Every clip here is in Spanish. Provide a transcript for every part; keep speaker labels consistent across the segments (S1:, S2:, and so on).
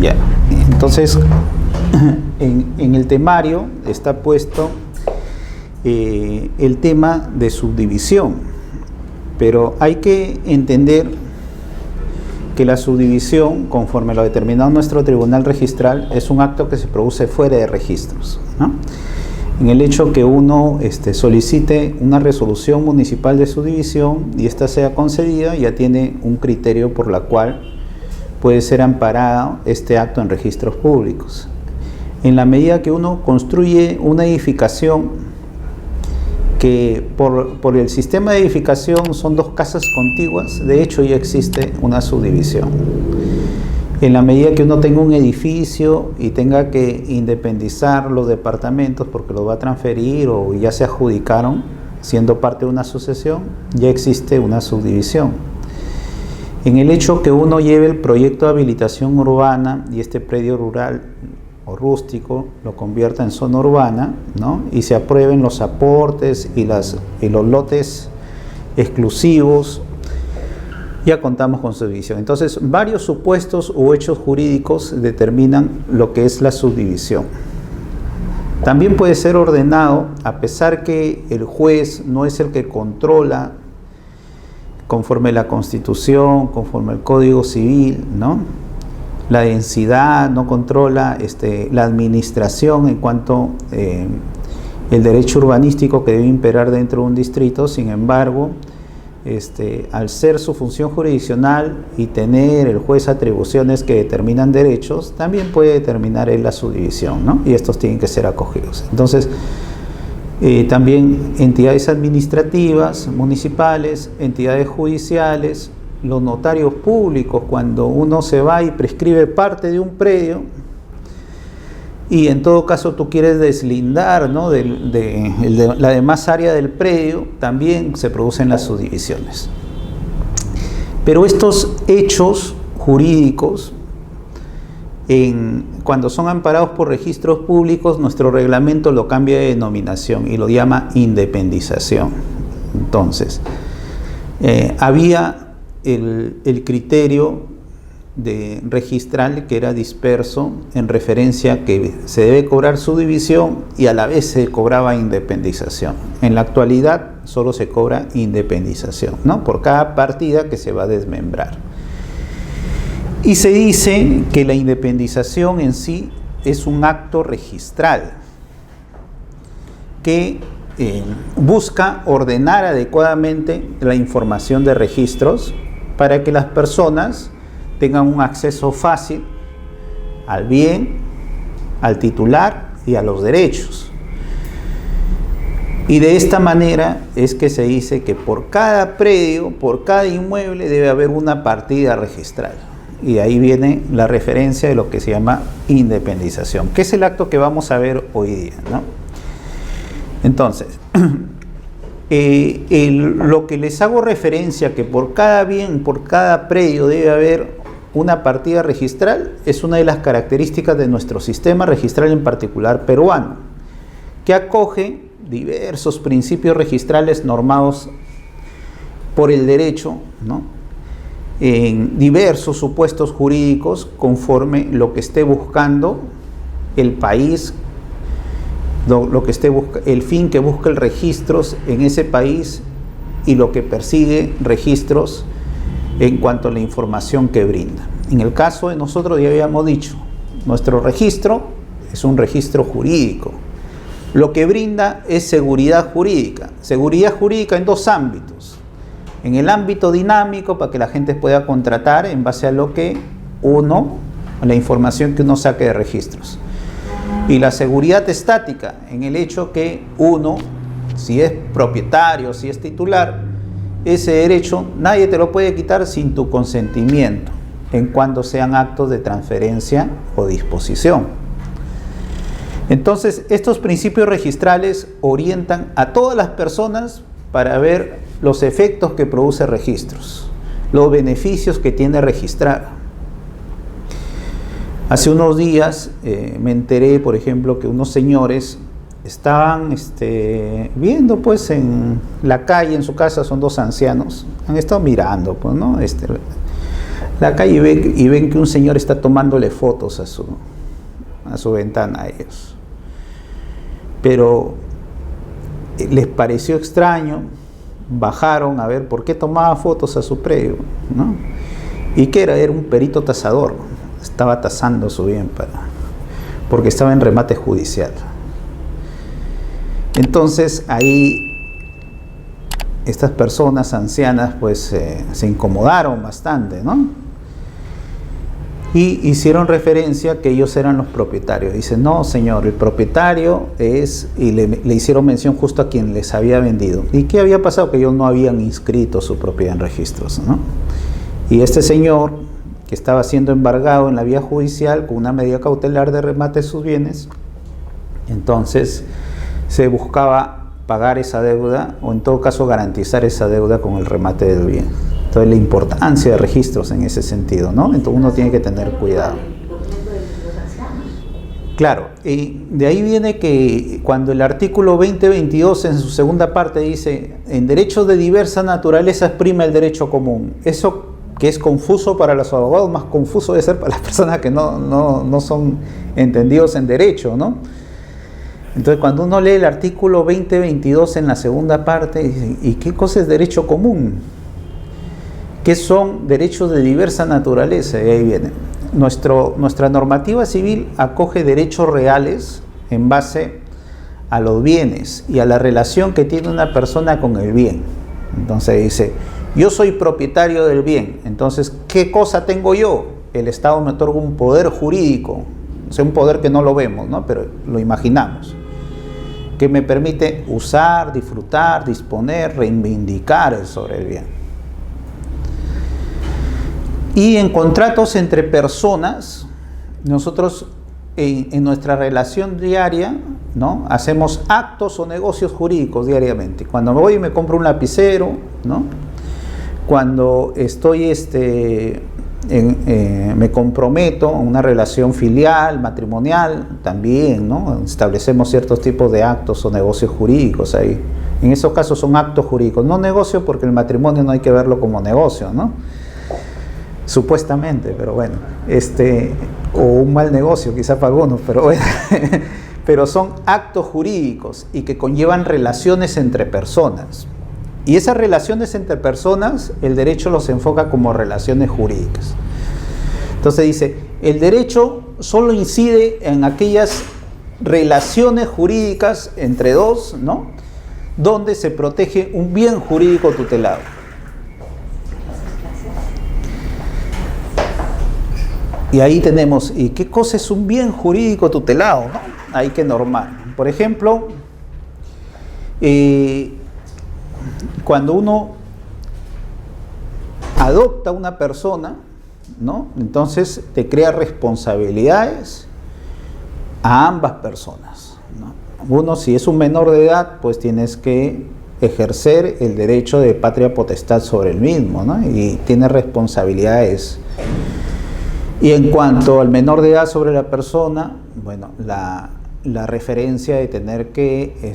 S1: Ya, entonces en el temario está puesto el tema de subdivisión, pero hay que entender que la subdivisión, conforme lo determinado nuestro tribunal registral, es un acto que se produce fuera de registros, ¿no? En el hecho que uno solicite una resolución municipal de subdivisión y ésta sea concedida, ya tiene un criterio por la cual puede ser amparado este acto en registros públicos. En la medida que uno construye una edificación que por el sistema de edificación son dos casas contiguas, de hecho ya existe una subdivisión. En la medida que uno tenga un edificio y tenga que independizar los departamentos porque los va a transferir o ya se adjudicaron siendo parte de una sucesión, ya existe una subdivisión. En el hecho que uno lleve el proyecto de habilitación urbana y este predio rural o rústico lo convierta en zona urbana, ¿no? Y se aprueben los aportes y los lotes exclusivos, ya contamos con subdivisión. Entonces, varios supuestos u hechos jurídicos determinan lo que es la subdivisión. También puede ser ordenado, a pesar que el juez no es el que controla, conforme la Constitución, conforme el Código Civil, ¿no? La densidad no controla la administración en cuanto el derecho urbanístico que debe imperar dentro de un distrito. Sin embargo, al ser su función jurisdiccional y tener el juez atribuciones que determinan derechos, también puede determinar en la subdivisión, ¿no? Y estos tienen que ser acogidos. Entonces, también entidades administrativas, municipales, entidades judiciales, los notarios públicos, cuando uno se va y prescribe parte de un predio y en todo caso tú quieres deslindar, ¿no?, de la demás área del predio, también se producen las subdivisiones. Pero estos hechos jurídicos, cuando son amparados por registros públicos, nuestro reglamento lo cambia de denominación y lo llama independización. Entonces, había el criterio registral que era disperso en referencia a que se debe cobrar subdivisión y a la vez se cobraba independización. En la actualidad solo se cobra independización, ¿no?, por cada partida que se va a desmembrar. Y se dice que la independización en sí es un acto registral que busca ordenar adecuadamente la información de registros para que las personas tengan un acceso fácil al bien, al titular y a los derechos. Y de esta manera es que se dice que por cada predio, por cada inmueble debe haber una partida registral. Y ahí viene la referencia de lo que se llama independización, que es el acto que vamos a ver hoy día, ¿no? Entonces, lo que les hago referencia, que por cada bien, por cada predio debe haber una partida registral, es una de las características de nuestro sistema registral, en particular peruano, que acoge diversos principios registrales normados por el derecho, ¿no?, en diversos supuestos jurídicos conforme lo que esté buscando el país, el fin que busca el registros en ese país y lo que persigue registros en cuanto a la información que brinda. En el caso de nosotros, ya habíamos dicho, nuestro registro es un registro jurídico. Lo que brinda es seguridad jurídica en dos ámbitos. En el ámbito dinámico, para que la gente pueda contratar en base a lo que la información que uno saque de registros. Y la seguridad estática, en el hecho que uno, si es propietario, si es titular, ese derecho nadie te lo puede quitar sin tu consentimiento, en cuanto sean actos de transferencia o disposición. Entonces, estos principios registrales orientan a todas las personas para ver los efectos que produce registros, los beneficios que tiene registrar. Hace unos días me enteré, por ejemplo, que unos señores estaban viendo pues en la calle, en su casa, son dos ancianos, han estado mirando, pues, ¿no? la calle y ven que un señor está tomándole fotos a su ventana a ellos. Pero les pareció extraño, bajaron a ver por qué tomaba fotos a su predio, ¿no? ¿Y qué era? Era un perito tasador, estaba tasando su bien porque estaba en remate judicial. Entonces ahí estas personas ancianas pues se incomodaron bastante, ¿no? Y hicieron referencia que ellos eran los propietarios. Dicen, no señor, el propietario es, y le hicieron mención justo a quien les había vendido. ¿Y qué había pasado? Que ellos no habían inscrito su propiedad en registros, ¿no? Y este señor, que estaba siendo embargado en la vía judicial con una medida cautelar de remate de sus bienes, entonces se buscaba pagar esa deuda, o en todo caso garantizar esa deuda con el remate del bien. Entonces la importancia de registros en ese sentido, ¿no? Entonces uno tiene que tener cuidado. Claro, y de ahí viene que cuando el artículo 2022 en su segunda parte dice, en derechos de diversa naturaleza prima el derecho común. Eso que es confuso para los abogados, más confuso debe ser para las personas que no son entendidos en derecho, ¿no? Entonces cuando uno lee el artículo 2022 en la segunda parte, dice, ¿y qué cosa es derecho común? ¿Qué son derechos de diversa naturaleza? Y ahí viene. Nuestra normativa civil acoge derechos reales en base a los bienes y a la relación que tiene una persona con el bien. Entonces dice, yo soy propietario del bien, entonces, ¿qué cosa tengo yo? El Estado me otorga un poder jurídico, o sea, un poder que no lo vemos, ¿no? Pero lo imaginamos, que me permite usar, disfrutar, disponer, reivindicar sobre el bien. Y en contratos entre personas, nosotros en nuestra relación diaria, ¿no? Hacemos actos o negocios jurídicos diariamente. Cuando me voy y me compro un lapicero, ¿no? Cuando estoy me comprometo a una relación filial, matrimonial, también, ¿no? Establecemos ciertos tipos de actos o negocios jurídicos ahí. En esos casos son actos jurídicos, no negocio, porque el matrimonio no hay que verlo como negocio, ¿no? Supuestamente, pero bueno, o un mal negocio quizá para algunos, pero bueno, pero son actos jurídicos y que conllevan relaciones entre personas. Y esas relaciones entre personas, el derecho los enfoca como relaciones jurídicas. Entonces dice, el derecho solo incide en aquellas relaciones jurídicas entre dos, ¿no? Donde se protege un bien jurídico tutelado. Y ahí tenemos, ¿y qué cosa es un bien jurídico tutelado, ¿no? Hay que normar. Por ejemplo, cuando uno adopta a una persona, ¿no? Entonces te crea responsabilidades a ambas personas, ¿no? Uno, si es un menor de edad, pues tienes que ejercer el derecho de patria potestad sobre el mismo, ¿no? Y tiene responsabilidades. Y en cuanto al menor de edad sobre la persona, bueno, la referencia de tener que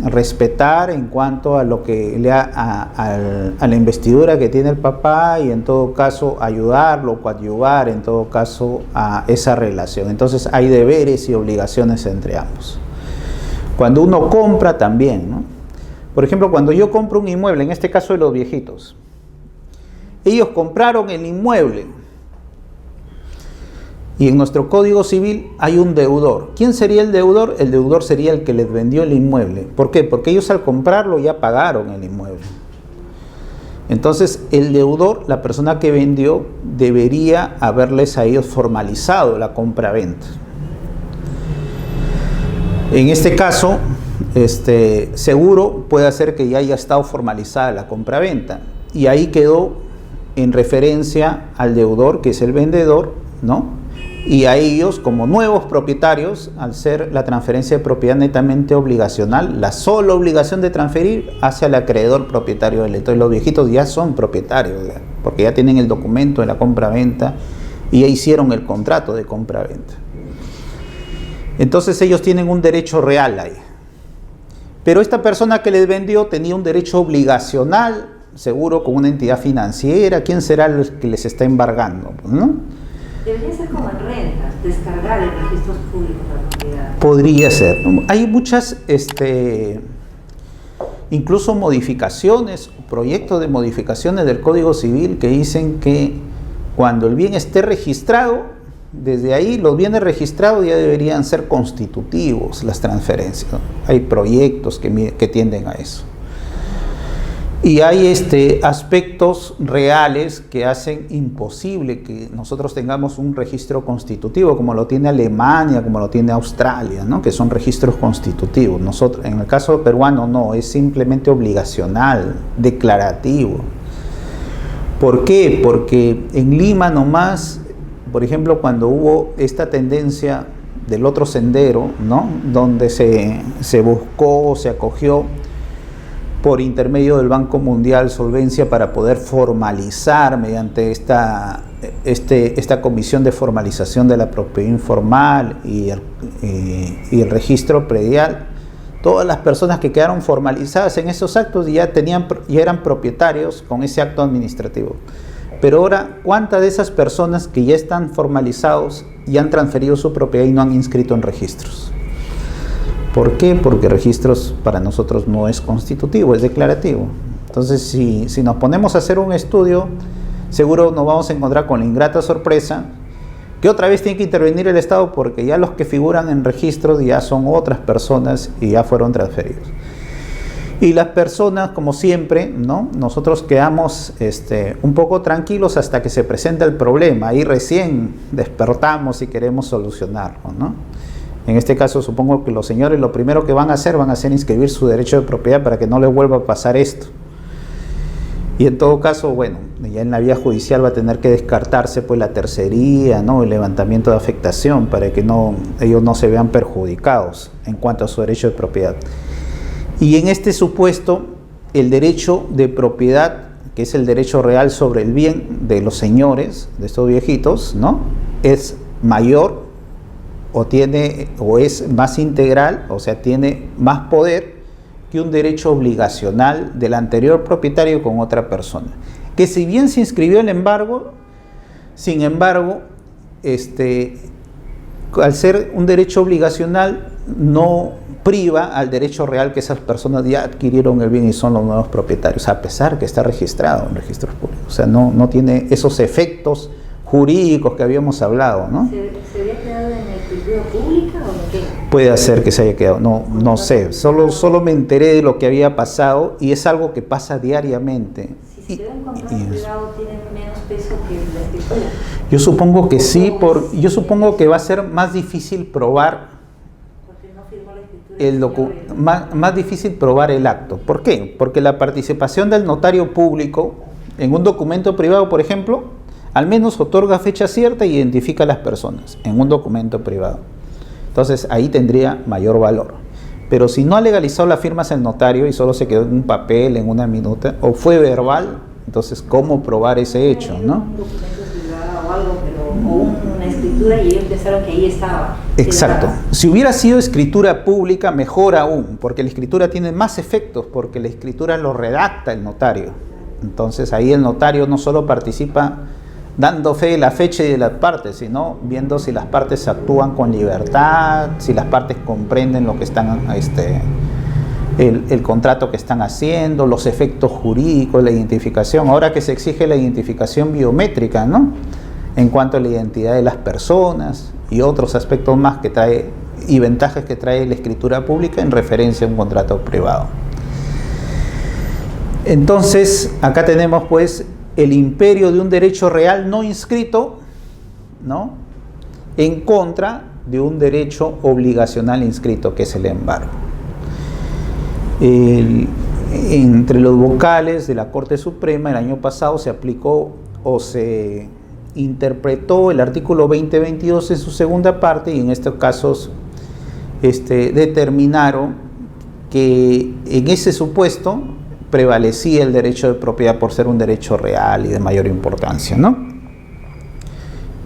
S1: respetar en cuanto a lo que a la investidura que tiene el papá, y en todo caso ayudarlo, coadyuvar en todo caso a esa relación. Entonces hay deberes y obligaciones entre ambos. Cuando uno compra también, ¿no? Por ejemplo, cuando yo compro un inmueble, en este caso de los viejitos, ellos compraron el inmueble. Y en nuestro Código Civil hay un deudor. ¿Quién sería el deudor? El deudor sería el que les vendió el inmueble. ¿Por qué? Porque ellos al comprarlo ya pagaron el inmueble. Entonces, el deudor, la persona que vendió, debería haberles a ellos formalizado la compra-venta. En este caso, seguro puede ser que ya haya estado formalizada la compra-venta. Y ahí quedó en referencia al deudor, que es el vendedor, ¿no? Y a ellos, como nuevos propietarios, al ser la transferencia de propiedad netamente obligacional, la sola obligación de transferir hacia el acreedor propietario del letrado. Los viejitos ya son propietarios, porque ya tienen el documento de la compra-venta y ya hicieron el contrato de compra-venta. Entonces ellos tienen un derecho real ahí. Pero esta persona que les vendió tenía un derecho obligacional seguro con una entidad financiera. ¿Quién será el que les está embargando? ¿No?
S2: Debería ser como en rentas, descargar en registros públicos la propiedad.
S1: Podría ser. Hay muchas, incluso modificaciones, proyectos de modificaciones del Código Civil que dicen que cuando el bien esté registrado, desde ahí los bienes registrados ya deberían ser constitutivos las transferencias, ¿no? Hay proyectos que tienden a eso. Y hay aspectos reales que hacen imposible que nosotros tengamos un registro constitutivo, como lo tiene Alemania, como lo tiene Australia, ¿no? Que son registros constitutivos. Nosotros, en el caso peruano, no, es simplemente obligacional, declarativo. ¿Por qué? Porque en Lima nomás, por ejemplo, cuando hubo esta tendencia del otro sendero, ¿no? Donde se buscó, se acogió por intermedio del Banco Mundial solvencia para poder formalizar mediante esta comisión de formalización de la propiedad informal y el registro predial. Todas las personas que quedaron formalizadas en esos actos ya eran propietarios con ese acto administrativo. Pero ahora, ¿cuántas de esas personas que ya están formalizados y han transferido su propiedad y no han inscrito en registros? ¿Por qué? Porque registros para nosotros no es constitutivo, es declarativo. Entonces, si nos ponemos a hacer un estudio, seguro nos vamos a encontrar con la ingrata sorpresa que otra vez tiene que intervenir el Estado, porque ya los que figuran en registros ya son otras personas y ya fueron transferidos. Y las personas, como siempre, ¿no? Nosotros quedamos un poco tranquilos hasta que se presenta el problema. Ahí recién despertamos y queremos solucionarlo, ¿no? En este caso, supongo que los señores lo primero que van a hacer inscribir su derecho de propiedad para que no les vuelva a pasar esto. Y en todo caso, bueno, ya en la vía judicial va a tener que descartarse pues la tercería, ¿no? El levantamiento de afectación para que ellos no se vean perjudicados en cuanto a su derecho de propiedad. Y en este supuesto, el derecho de propiedad, que es el derecho real sobre el bien de los señores, de estos viejitos, ¿no? Es mayor o es más integral, o sea, tiene más poder que un derecho obligacional del anterior propietario con otra persona. Que si bien se inscribió el embargo, sin embargo, al ser un derecho obligacional, no priva al derecho real que esas personas ya adquirieron el bien y son los nuevos propietarios, a pesar que está registrado en registros públicos. O sea, no tiene esos efectos jurídicos que habíamos hablado, ¿no?
S2: ¿Se había quedado en escritura pública o en qué?
S1: Puede ser que se haya quedado, no sé, solo me enteré de lo que había pasado y es algo que pasa diariamente.
S2: Si se queda en contrato privado, ¿tiene menos peso que la escritura?
S1: Yo supongo que sí, yo supongo que va a ser más difícil probar más difícil probar el acto. ¿Por qué? Porque la participación del notario público en un documento privado, por ejemplo, al menos otorga fecha cierta e identifica a las personas en un documento privado. Entonces ahí tendría mayor valor. Pero si no ha legalizado las firmas el notario y solo se quedó en un papel, en una minuta, o fue verbal, entonces ¿cómo probar ese hecho, no?
S2: Un documento privado o algo, o una escritura y ellos pensaron que ahí estaba.
S1: Exacto. Si hubiera sido escritura pública, mejor aún, porque la escritura tiene más efectos, porque la escritura lo redacta el notario. Entonces ahí el notario no solo participa dando fe de la fecha y de las partes, sino viendo si las partes actúan con libertad, si las partes comprenden lo que están, el contrato que están haciendo, los efectos jurídicos, la identificación. Ahora que se exige la identificación biométrica, ¿no? En cuanto a la identidad de las personas y otros aspectos más que trae y ventajas que trae la escritura pública en referencia a un contrato privado. Entonces, acá tenemos pues el imperio de un derecho real no inscrito, ¿no? En contra de un derecho obligacional inscrito, que es el embargo. Entre los vocales de la Corte Suprema, el año pasado se aplicó o se interpretó el artículo 2022 en su segunda parte, y en estos casos determinaron que en ese supuesto prevalecía el derecho de propiedad por ser un derecho real y de mayor importancia, ¿no?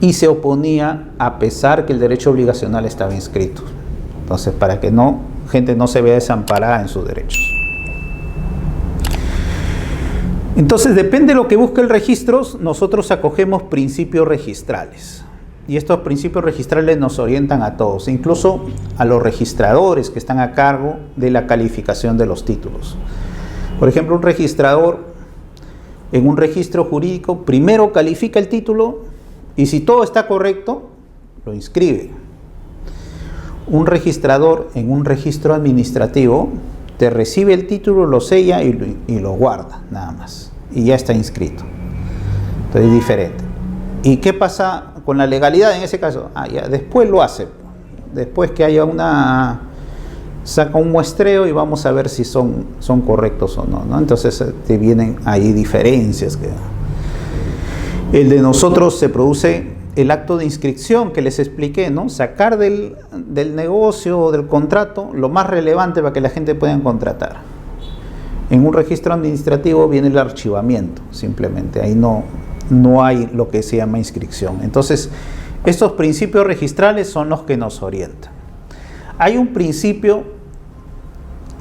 S1: Y se oponía a pesar que el derecho obligacional estaba inscrito. Entonces, para que gente no se vea desamparada en sus derechos. Entonces, depende de lo que busque el registro, nosotros acogemos principios registrales. Y estos principios registrales nos orientan a todos, incluso a los registradores que están a cargo de la calificación de los títulos. Por ejemplo, un registrador en un registro jurídico primero califica el título y si todo está correcto, lo inscribe. Un registrador en un registro administrativo te recibe el título, lo sella y lo guarda, nada más. Y ya está inscrito. Entonces es diferente. ¿Y qué pasa con la legalidad en ese caso? Ya, después lo hace. Después que haya saca un muestreo y vamos a ver si son correctos o no, ¿no? Entonces te vienen ahí diferencias. El de nosotros se produce el acto de inscripción que les expliqué, ¿no? Sacar del negocio o del contrato lo más relevante para que la gente pueda contratar. En un registro administrativo viene el archivamiento, simplemente. Ahí no hay lo que se llama inscripción. Entonces, estos principios registrales son los que nos orientan. Hay un principio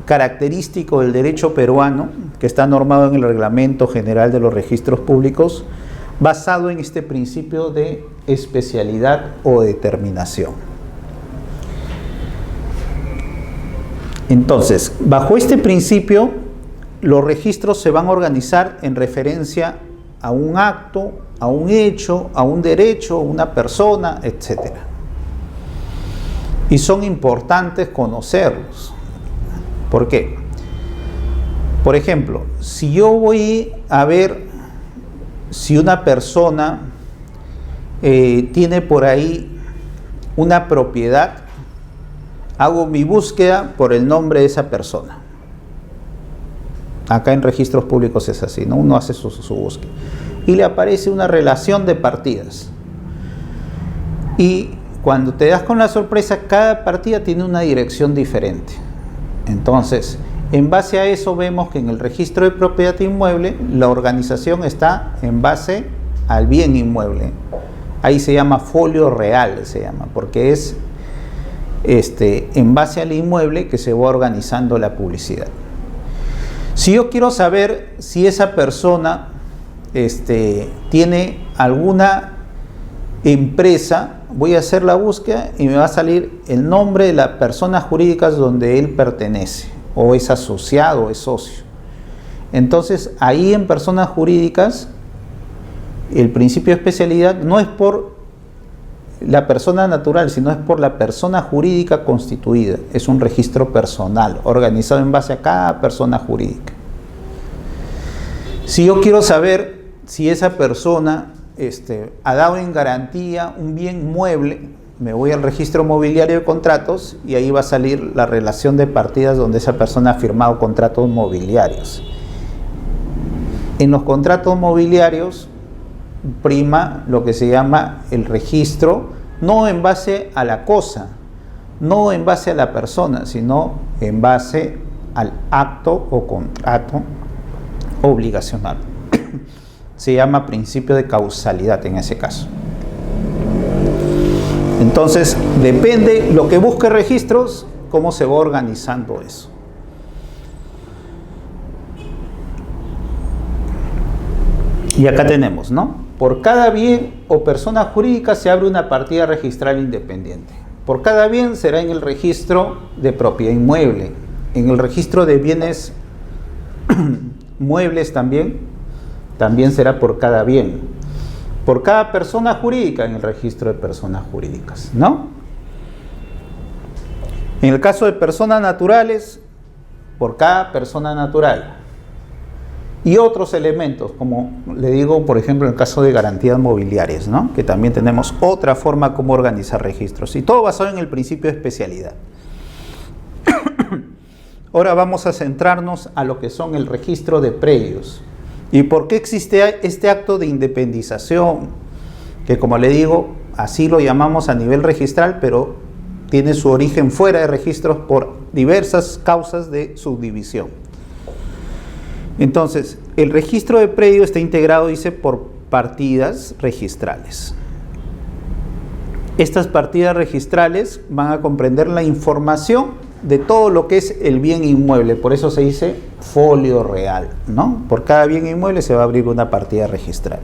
S1: característico del derecho peruano que está normado en el Reglamento General de los Registros Públicos, basado en este principio de especialidad o determinación. Entonces, bajo este principio, los registros se van a organizar en referencia a un acto, a un hecho, a un derecho, a una persona, etc. Y son importantes conocerlos. ¿Por qué? Por ejemplo, si yo voy a ver si una persona tiene por ahí una propiedad, hago mi búsqueda por el nombre de esa persona. Acá en registros públicos es así, ¿no? Uno hace su búsqueda y le aparece una relación de partidas. Y cuando te das con la sorpresa, cada partida tiene una dirección diferente. Entonces, en base a eso vemos que en el registro de propiedad inmueble la organización está en base al bien inmueble. Ahí se llama folio real, se llama, porque es en base al inmueble que se va organizando la publicidad. Si yo quiero saber si esa persona tiene alguna empresa, voy a hacer la búsqueda y me va a salir el nombre de las personas jurídicas donde él pertenece, o es asociado, o es socio. Entonces, ahí en personas jurídicas, el principio de especialidad no es por la persona natural, sino es por la persona jurídica constituida. Es un registro personal, organizado en base a cada persona jurídica. Si yo quiero saber si esa persona ha dado en garantía un bien mueble, me voy al registro mobiliario de contratos y ahí va a salir la relación de partidas donde esa persona ha firmado contratos mobiliarios. En los contratos mobiliarios prima lo que se llama el registro, no en base a la cosa, no en base a la persona, sino en base al acto o contrato obligacional. Se llama principio de causalidad en ese caso. Entonces, depende lo que busque registros, cómo se va organizando eso. Y acá tenemos, ¿no? Por cada bien o persona jurídica se abre una partida registral independiente. Por cada bien será en el registro de propiedad inmueble, en el registro de bienes muebles también será por cada bien. Por cada persona jurídica en el registro de personas jurídicas, ¿no? En el caso de personas naturales, por cada persona natural. Y otros elementos, como le digo, por ejemplo, en el caso de garantías mobiliarias, ¿no? Que también tenemos otra forma como organizar registros. Y todo basado en el principio de especialidad. Ahora vamos a centrarnos a lo que son el registro de predios. ¿Y por qué existe este acto de independización? Que, como le digo, así lo llamamos a nivel registral, pero tiene su origen fuera de registros por diversas causas de subdivisión. Entonces, el registro de predio está integrado, dice, por partidas registrales. Estas partidas registrales van a comprender la información de todo lo que es el bien inmueble. Por eso se dice folio real, ¿no? Por cada bien inmueble se va a abrir una partida registral.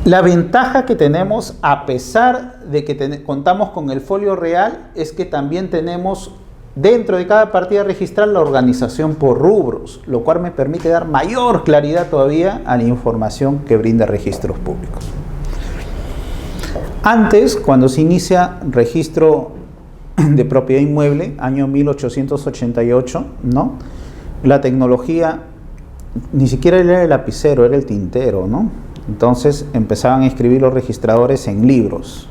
S1: La ventaja que tenemos, a pesar de que contamos con el folio real, es que también tenemos dentro de cada partida registral la organización por rubros, lo cual me permite dar mayor claridad todavía a la información que brinda Registros Públicos. Antes, cuando se inicia registro de propiedad inmueble, año 1888, ¿no? La tecnología ni siquiera era el lapicero, era el tintero, ¿no? Entonces empezaban a escribir los registradores en libros.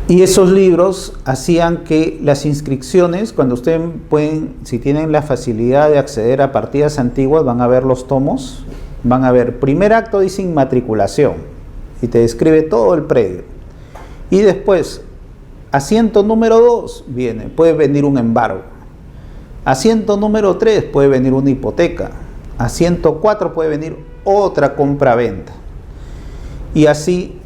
S1: Y esos libros hacían que las inscripciones, cuando ustedes pueden, si tienen la facilidad de acceder a partidas antiguas, van a ver los tomos, van a ver, primer acto dice inmatriculación, y te describe todo el predio. Y después, asiento número 2, viene, puede venir un embargo. Asiento número 3, puede venir una hipoteca. Asiento 4, puede venir otra compra-venta. Y así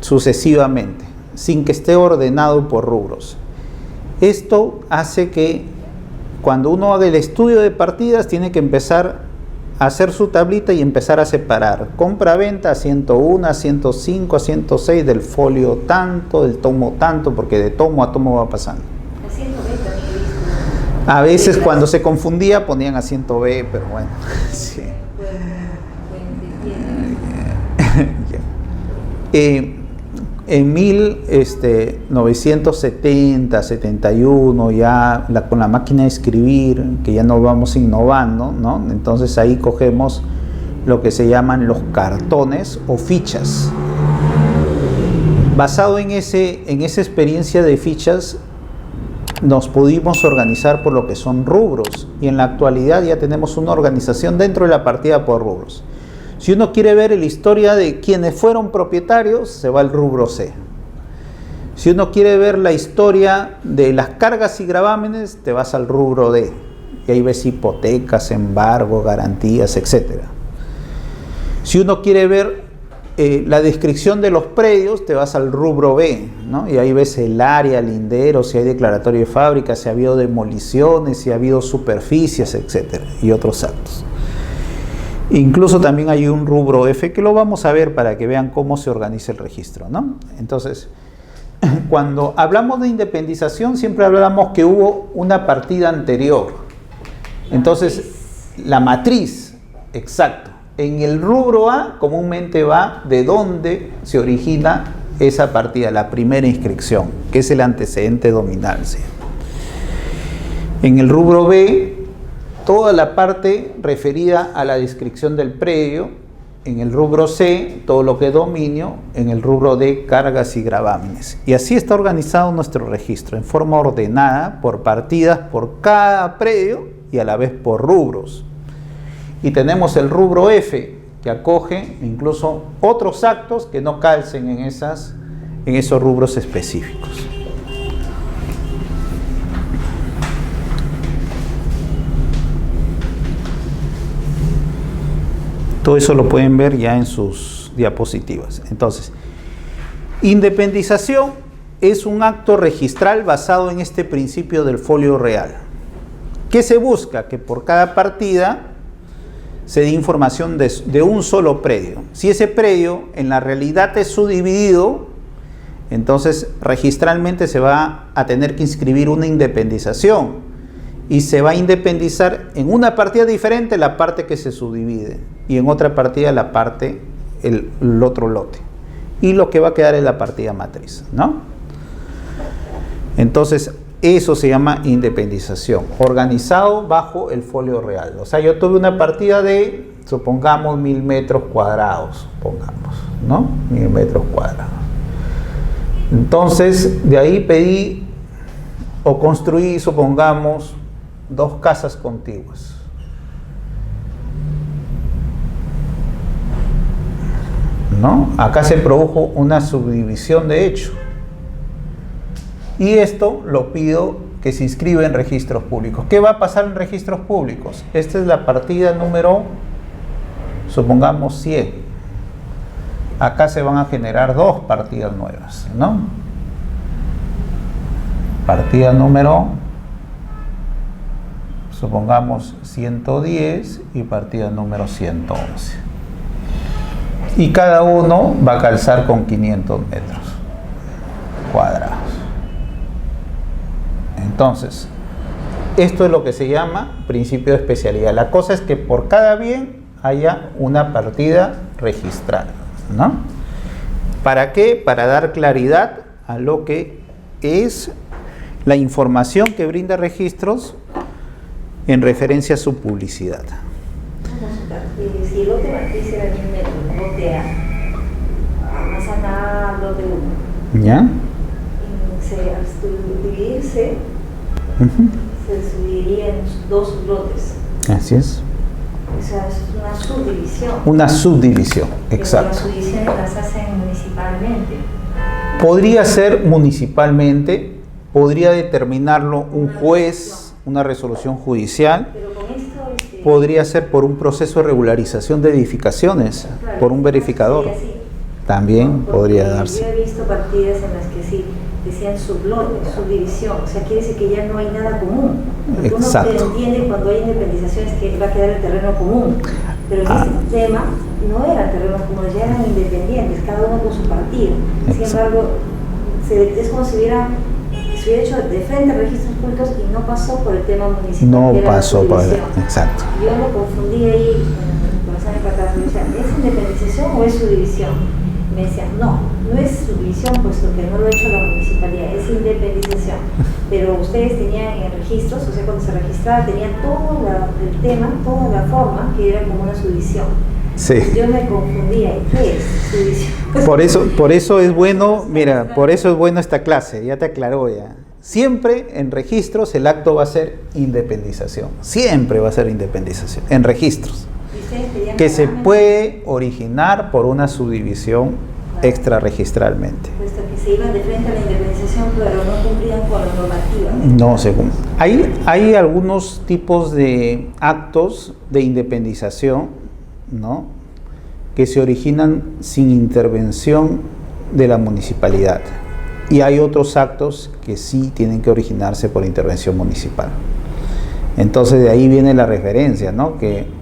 S1: sucesivamente, sin que esté ordenado por rubros. Esto hace que cuando uno haga el estudio de partidas, tiene que empezar a hacer su tablita y empezar a separar compra-venta, asiento 1, asiento 5, asiento 6, del folio tanto, del tomo tanto, porque de tomo a tomo va pasando.
S2: Asiento B también he visto.
S1: A veces cuando se confundía ponían asiento B, pero bueno, sí. En 1970, 71, ya con la máquina de escribir, que ya no vamos innovando, ¿no? Entonces ahí cogemos lo que se llaman los cartones o fichas. Basado en esa experiencia de fichas, nos pudimos organizar por lo que son rubros, y en la actualidad ya tenemos una organización dentro de la partida por rubros. Si uno quiere ver la historia de quienes fueron propietarios, se va al rubro C. Si uno quiere ver la historia de las cargas y gravámenes, te vas al rubro D. Y ahí ves hipotecas, embargo, garantías, etc. Si uno quiere ver la descripción de los predios, te vas al rubro B, ¿no? Y ahí ves el área, lindero, si hay declaratorio de fábrica, si ha habido demoliciones, si ha habido superficies, etc. Y otros actos. Incluso también hay un rubro F que lo vamos a ver para que vean cómo se organiza el registro, ¿no? Entonces, cuando hablamos de independización, siempre hablamos que hubo una partida anterior. Entonces, la matriz, exacto. En el rubro A comúnmente va de dónde se origina esa partida, la primera inscripción, que es el antecedente dominal, ¿sí? En el rubro B, toda la parte referida a la descripción del predio. En el rubro C, todo lo que es dominio. En el rubro D, cargas y gravámenes. Y así está organizado nuestro registro, en forma ordenada, por partidas, por cada predio y a la vez por rubros. Y tenemos el rubro F, que acoge incluso otros actos que no calcen en esos rubros específicos. Todo eso lo pueden ver ya en sus diapositivas. Entonces, independización es un acto registral basado en este principio del folio real. ¿Qué se busca? Que por cada partida se dé información de un solo predio. Si ese predio en la realidad es subdividido, entonces registralmente se va a tener que inscribir una independización. Y se va a independizar en una partida diferente la parte que se subdivide, y en otra partida la parte, el otro lote. Y lo que va a quedar es la partida matriz, ¿no? Entonces, eso se llama independización, organizado bajo el folio real. O sea, yo tuve una partida de, supongamos, 1000 metros cuadrados, pongamos, ¿no? 1000 metros cuadrados. Entonces, de ahí pedí o construí, supongamos, 2 casas contiguas. ¿No? Acá se produjo una subdivisión de hecho. Y esto lo pido que se inscriba en registros públicos. ¿Qué va a pasar en registros públicos? Esta es la partida número, supongamos, 100. Acá se van a generar 2 partidas nuevas, ¿no? partida número, supongamos 110 y partida número 111. Y cada uno va a calzar con 500 metros cuadrados. Entonces, esto es lo que se llama principio de especialidad. La cosa es que por cada bien haya una partida registral, ¿no? ¿Para qué? Para dar claridad a lo que es la información que brinda registros en referencia a su publicidad.
S2: Si el lote matriz era 1000 metros, el lote A, más acá lote 1.
S1: ¿Ya?
S2: Al dividirse, se subdividiría en 2 lotes.
S1: Así es.
S2: O sea, es una subdivisión.
S1: Una subdivisión, exacto.
S2: Las subdivisiones las hacen municipalmente.
S1: Podría ser municipalmente, podría determinarlo un juez, una resolución judicial.
S2: Pero con esto,
S1: podría ser por un proceso de regularización de edificaciones,
S2: claro,
S1: por un verificador.
S2: Sí, así.
S1: También
S2: Porque
S1: podría darse.
S2: Yo he visto partidas en las que sí decían sublote, subdivisión, o sea, quiere decir que ya no hay nada común. Porque
S1: Exacto.
S2: uno entiende cuando hay independizaciones que va a quedar el terreno común, pero en este tema no eran terrenos comunes, ya eran independientes, cada uno con su partido. Sin embargo, es como si hubiera hecho de frente a registros públicos y no pasó por el tema municipal.
S1: No pasó por el... Exacto.
S2: Yo lo confundí ahí con los años para atrás, ¿es independización o es subdivisión? Me decían, no es subdivisión, puesto que no lo ha hecho la municipalidad, es independización. Pero ustedes tenían en registros, o sea, cuando se registraba, tenían todo el tema, toda la forma, que era como una subdivisión.
S1: Sí.
S2: Yo me confundía, ¿qué es subdivisión?
S1: Por eso es bueno, mira, por eso es bueno esta clase, ya te aclaró ya. Siempre en registros el acto va a ser independización, siempre va a ser independización, en registros. Que se puede originar por una subdivisión extrarregistralmente.
S2: Puesto que se iban de frente a la independización, pero no cumplían con la normativa.
S1: No se cumple. Hay algunos tipos de actos de independización, ¿no?, que se originan sin intervención de la municipalidad. Y hay otros actos que sí tienen que originarse por intervención municipal. Entonces de ahí viene la referencia, ¿no?, que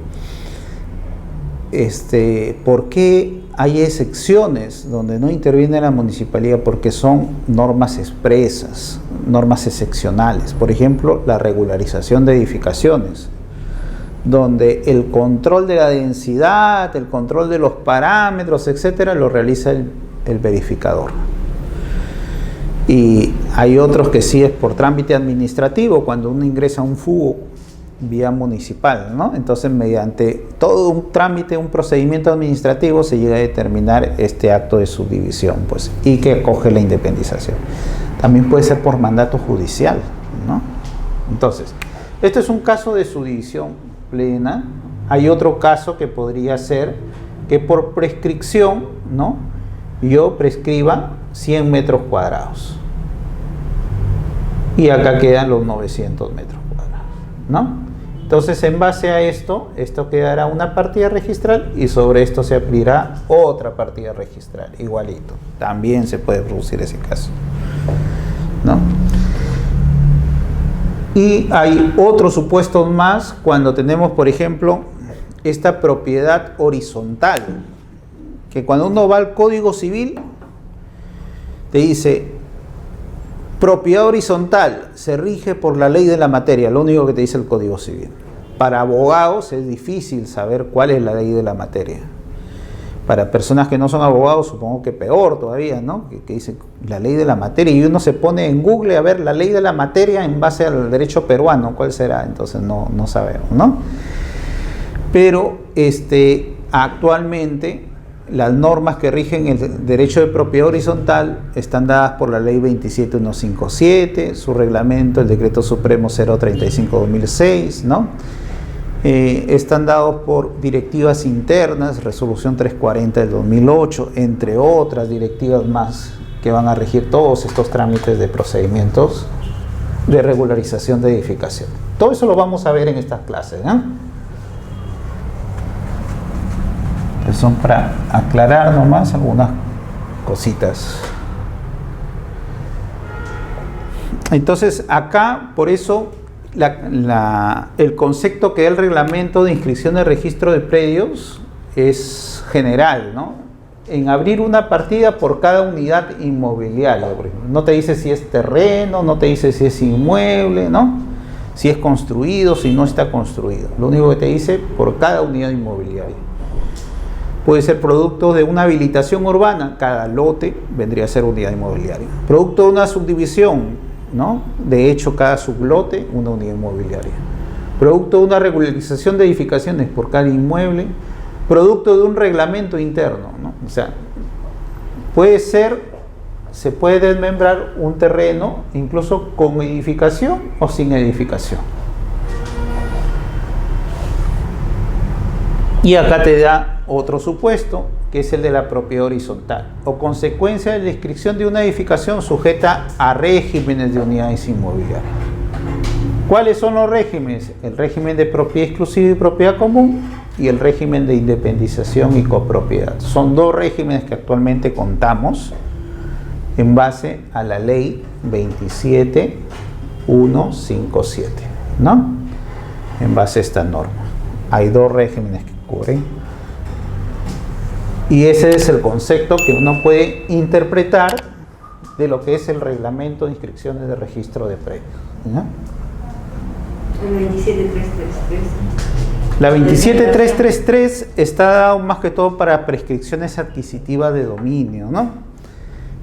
S1: ¿por qué hay excepciones donde no interviene la municipalidad? Porque son normas expresas, normas excepcionales. Por ejemplo, la regularización de edificaciones, donde el control de la densidad, el control de los parámetros, etcétera, lo realiza el verificador. Y hay otros que sí es por trámite administrativo, cuando uno ingresa a un FUGO vía municipal, ¿no? Entonces, mediante todo un trámite, un procedimiento administrativo, se llega a determinar este acto de subdivisión, pues, y que acoge la independización. También puede ser por mandato judicial, ¿no? Entonces, esto es un caso de subdivisión plena. Hay otro caso que podría ser que por prescripción, ¿no?, yo prescriba 100 metros cuadrados. Y acá quedan los 900 metros cuadrados, ¿no? Entonces, en base a esto quedará una partida registral y sobre esto se abrirá otra partida registral, igualito. También se puede producir ese caso, ¿no? Y hay otros supuestos más cuando tenemos, por ejemplo, esta propiedad horizontal, que cuando uno va al Código Civil, te dice, propiedad horizontal, se rige por la ley de la materia, lo único que te dice el Código Civil. Para abogados es difícil saber cuál es la ley de la materia. Para personas que no son abogados, supongo que peor todavía, ¿no? Que dice la ley de la materia, y uno se pone en Google a ver la ley de la materia en base al derecho peruano, ¿cuál será? Entonces no sabemos, ¿no? Pero actualmente las normas que rigen el derecho de propiedad horizontal están dadas por la ley 27157, su reglamento, el decreto supremo 035/2006, ¿no? Están dados por directivas internas, resolución 340 del 2008, entre otras directivas más que van a regir todos estos trámites de procedimientos de regularización de edificación. Todo eso lo vamos a ver en estas clases, ¿eh? Son para aclarar nomás algunas cositas. Entonces, acá, por eso, el concepto que da el reglamento de inscripción de registro de predios es general, ¿no? En abrir una partida por cada unidad inmobiliaria, por ejemplo. No te dice si es terreno, no te dice si es inmueble, ¿no? Si es construido, si no está construido. Lo único que te dice por cada unidad inmobiliaria. Puede ser producto de una habilitación urbana, cada lote vendría a ser unidad inmobiliaria. Producto de una subdivisión, ¿no? De hecho, cada sublote, una unidad inmobiliaria. Producto de una regularización de edificaciones por cada inmueble. Producto de un reglamento interno, ¿no? O sea, se puede desmembrar un terreno incluso con edificación o sin edificación. Y acá te da otro supuesto, que es el de la propiedad horizontal, o consecuencia de la inscripción de una edificación sujeta a regímenes de unidades inmobiliarias. ¿Cuáles son los regímenes? El régimen de propiedad exclusiva y propiedad común y el régimen de independización y copropiedad. Son dos regímenes que actualmente contamos en base a la ley 27157, ¿no? En base a esta norma. Hay dos regímenes que cubren. Y ese es el concepto que uno puede interpretar de lo que es el reglamento de inscripciones de registro de predios, ¿no?
S2: El 27333.
S1: La 27333 está dado más que todo para prescripciones adquisitivas de dominio, ¿no?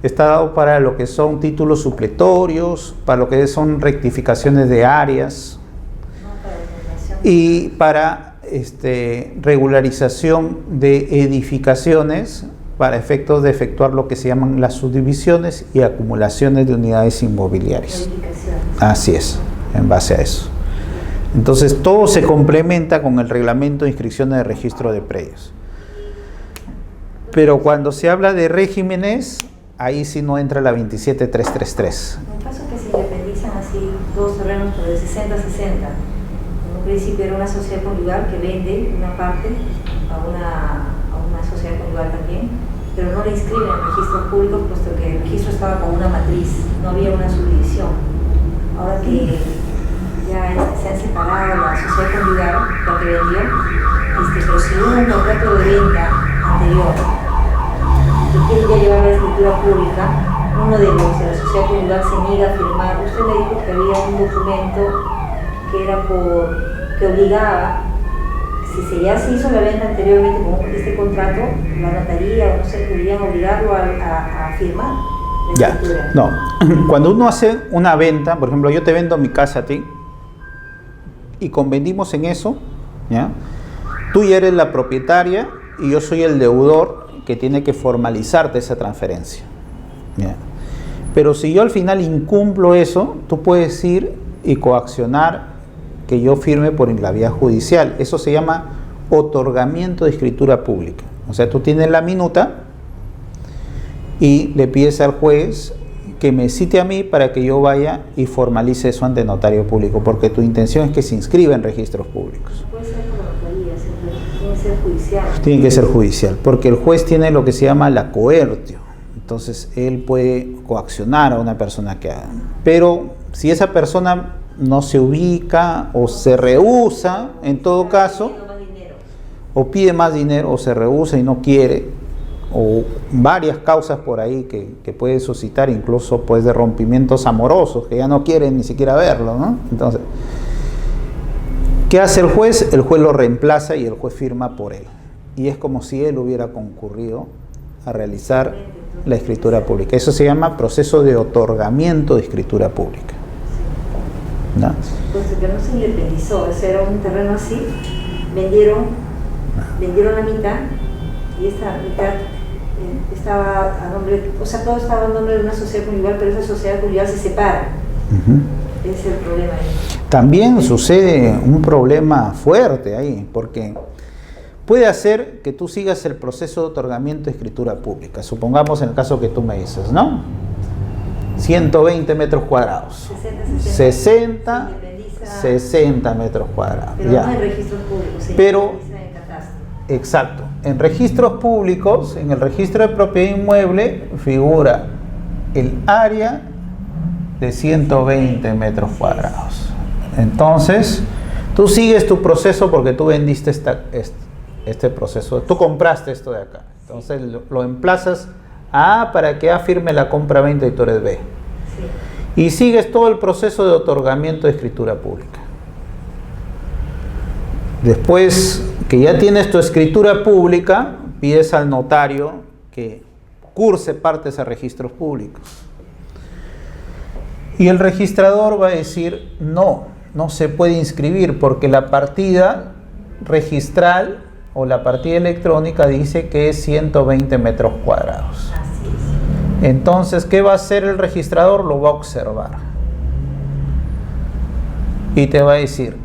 S1: Está dado para lo que son títulos supletorios, para lo que son rectificaciones de áreas y para regularización de edificaciones para efectos de efectuar lo que se llaman las subdivisiones y acumulaciones de unidades inmobiliarias. Así es, en base a eso. Entonces todo se complementa con el reglamento de inscripciones de registro de predios. Pero cuando se habla de regímenes, ahí sí no entra la 27333.
S2: En caso que se independizan así dos terrenos de 60-60, en un principio era una sociedad conyugal que vende una parte a una sociedad conyugal también, pero no la inscriben en registros públicos puesto que el registro estaba con una matriz, no había una subdivisión. Ahora que ya se han separado la sociedad conyugal, la que vendió, pero si hubo un contrato de venta anterior y quiere ya llevar la escritura pública, uno de los de la sociedad conyugal se niega a firmar. Usted me dijo que había un documento que era que obligaba, si ya se hizo la venta anteriormente con este contrato, la notaría o no sé, podrían obligarlo a firmar la escritura.
S1: No, cuando uno hace una venta, por ejemplo, yo te vendo mi casa a ti y convendimos en eso, ¿ya? Tú ya eres la propietaria y yo soy el deudor que tiene que formalizarte esa transferencia, ¿ya? Pero si yo al final incumplo eso, tú puedes ir y coaccionar que yo firme por la vía judicial. Eso se llama otorgamiento de escritura pública. O sea, tú tienes la minuta y le pides al juez que me cite a mí para que yo vaya y formalice eso ante notario público, porque tu intención es que se inscriba en registros públicos.
S2: Puede ser como notaría, tiene que ser judicial.
S1: Tiene que ser judicial, porque el juez tiene lo que se llama la coertio. Entonces, él puede coaccionar a una persona que haga. Pero si esa persona no se ubica o se rehúsa, en todo caso, o pide más dinero o se rehúsa y no quiere, o varias causas por ahí que puede suscitar, incluso pues de rompimientos amorosos, que ya no quieren ni siquiera verlo, ¿no? Entonces, ¿qué hace el juez? El juez lo reemplaza y el juez firma por él. Y es como si él hubiera concurrido a realizar la escritura pública. Eso se llama proceso de otorgamiento de escritura pública, ¿no?
S2: Pues que no se independizó, ese era un terreno así, vendieron la mitad y esta mitad estaba a nombre, o sea, todo estaba a nombre de una sociedad conyugal, pero esa sociedad conyugal se separa. Ese es el problema ahí.
S1: También sucede un problema fuerte ahí, porque puede hacer que tú sigas el proceso de otorgamiento de escritura pública. Supongamos en el caso que tú me dices, ¿no? 120 metros cuadrados. 60 metros cuadrados.
S2: Pero
S1: ya.
S2: No en registros públicos, sí,
S1: pero,
S2: en el catastro.
S1: Exacto. En registros públicos, en el registro de propiedad inmueble, figura el área de 120 metros cuadrados. Entonces, tú sigues tu proceso porque tú vendiste este proceso. Tú compraste esto de acá. Entonces, lo emplazas a A para que A firme la compra-venta y tú eres B. Y sigues todo el proceso de otorgamiento de escritura pública. Después que ya tienes tu escritura pública, pides al notario que curse partes a registros públicos. Y el registrador va a decir, no se puede inscribir porque la partida registral o la partida electrónica dice que es 120 metros cuadrados. Entonces, ¿qué va a hacer el registrador? Lo va a observar. Y te va a decir,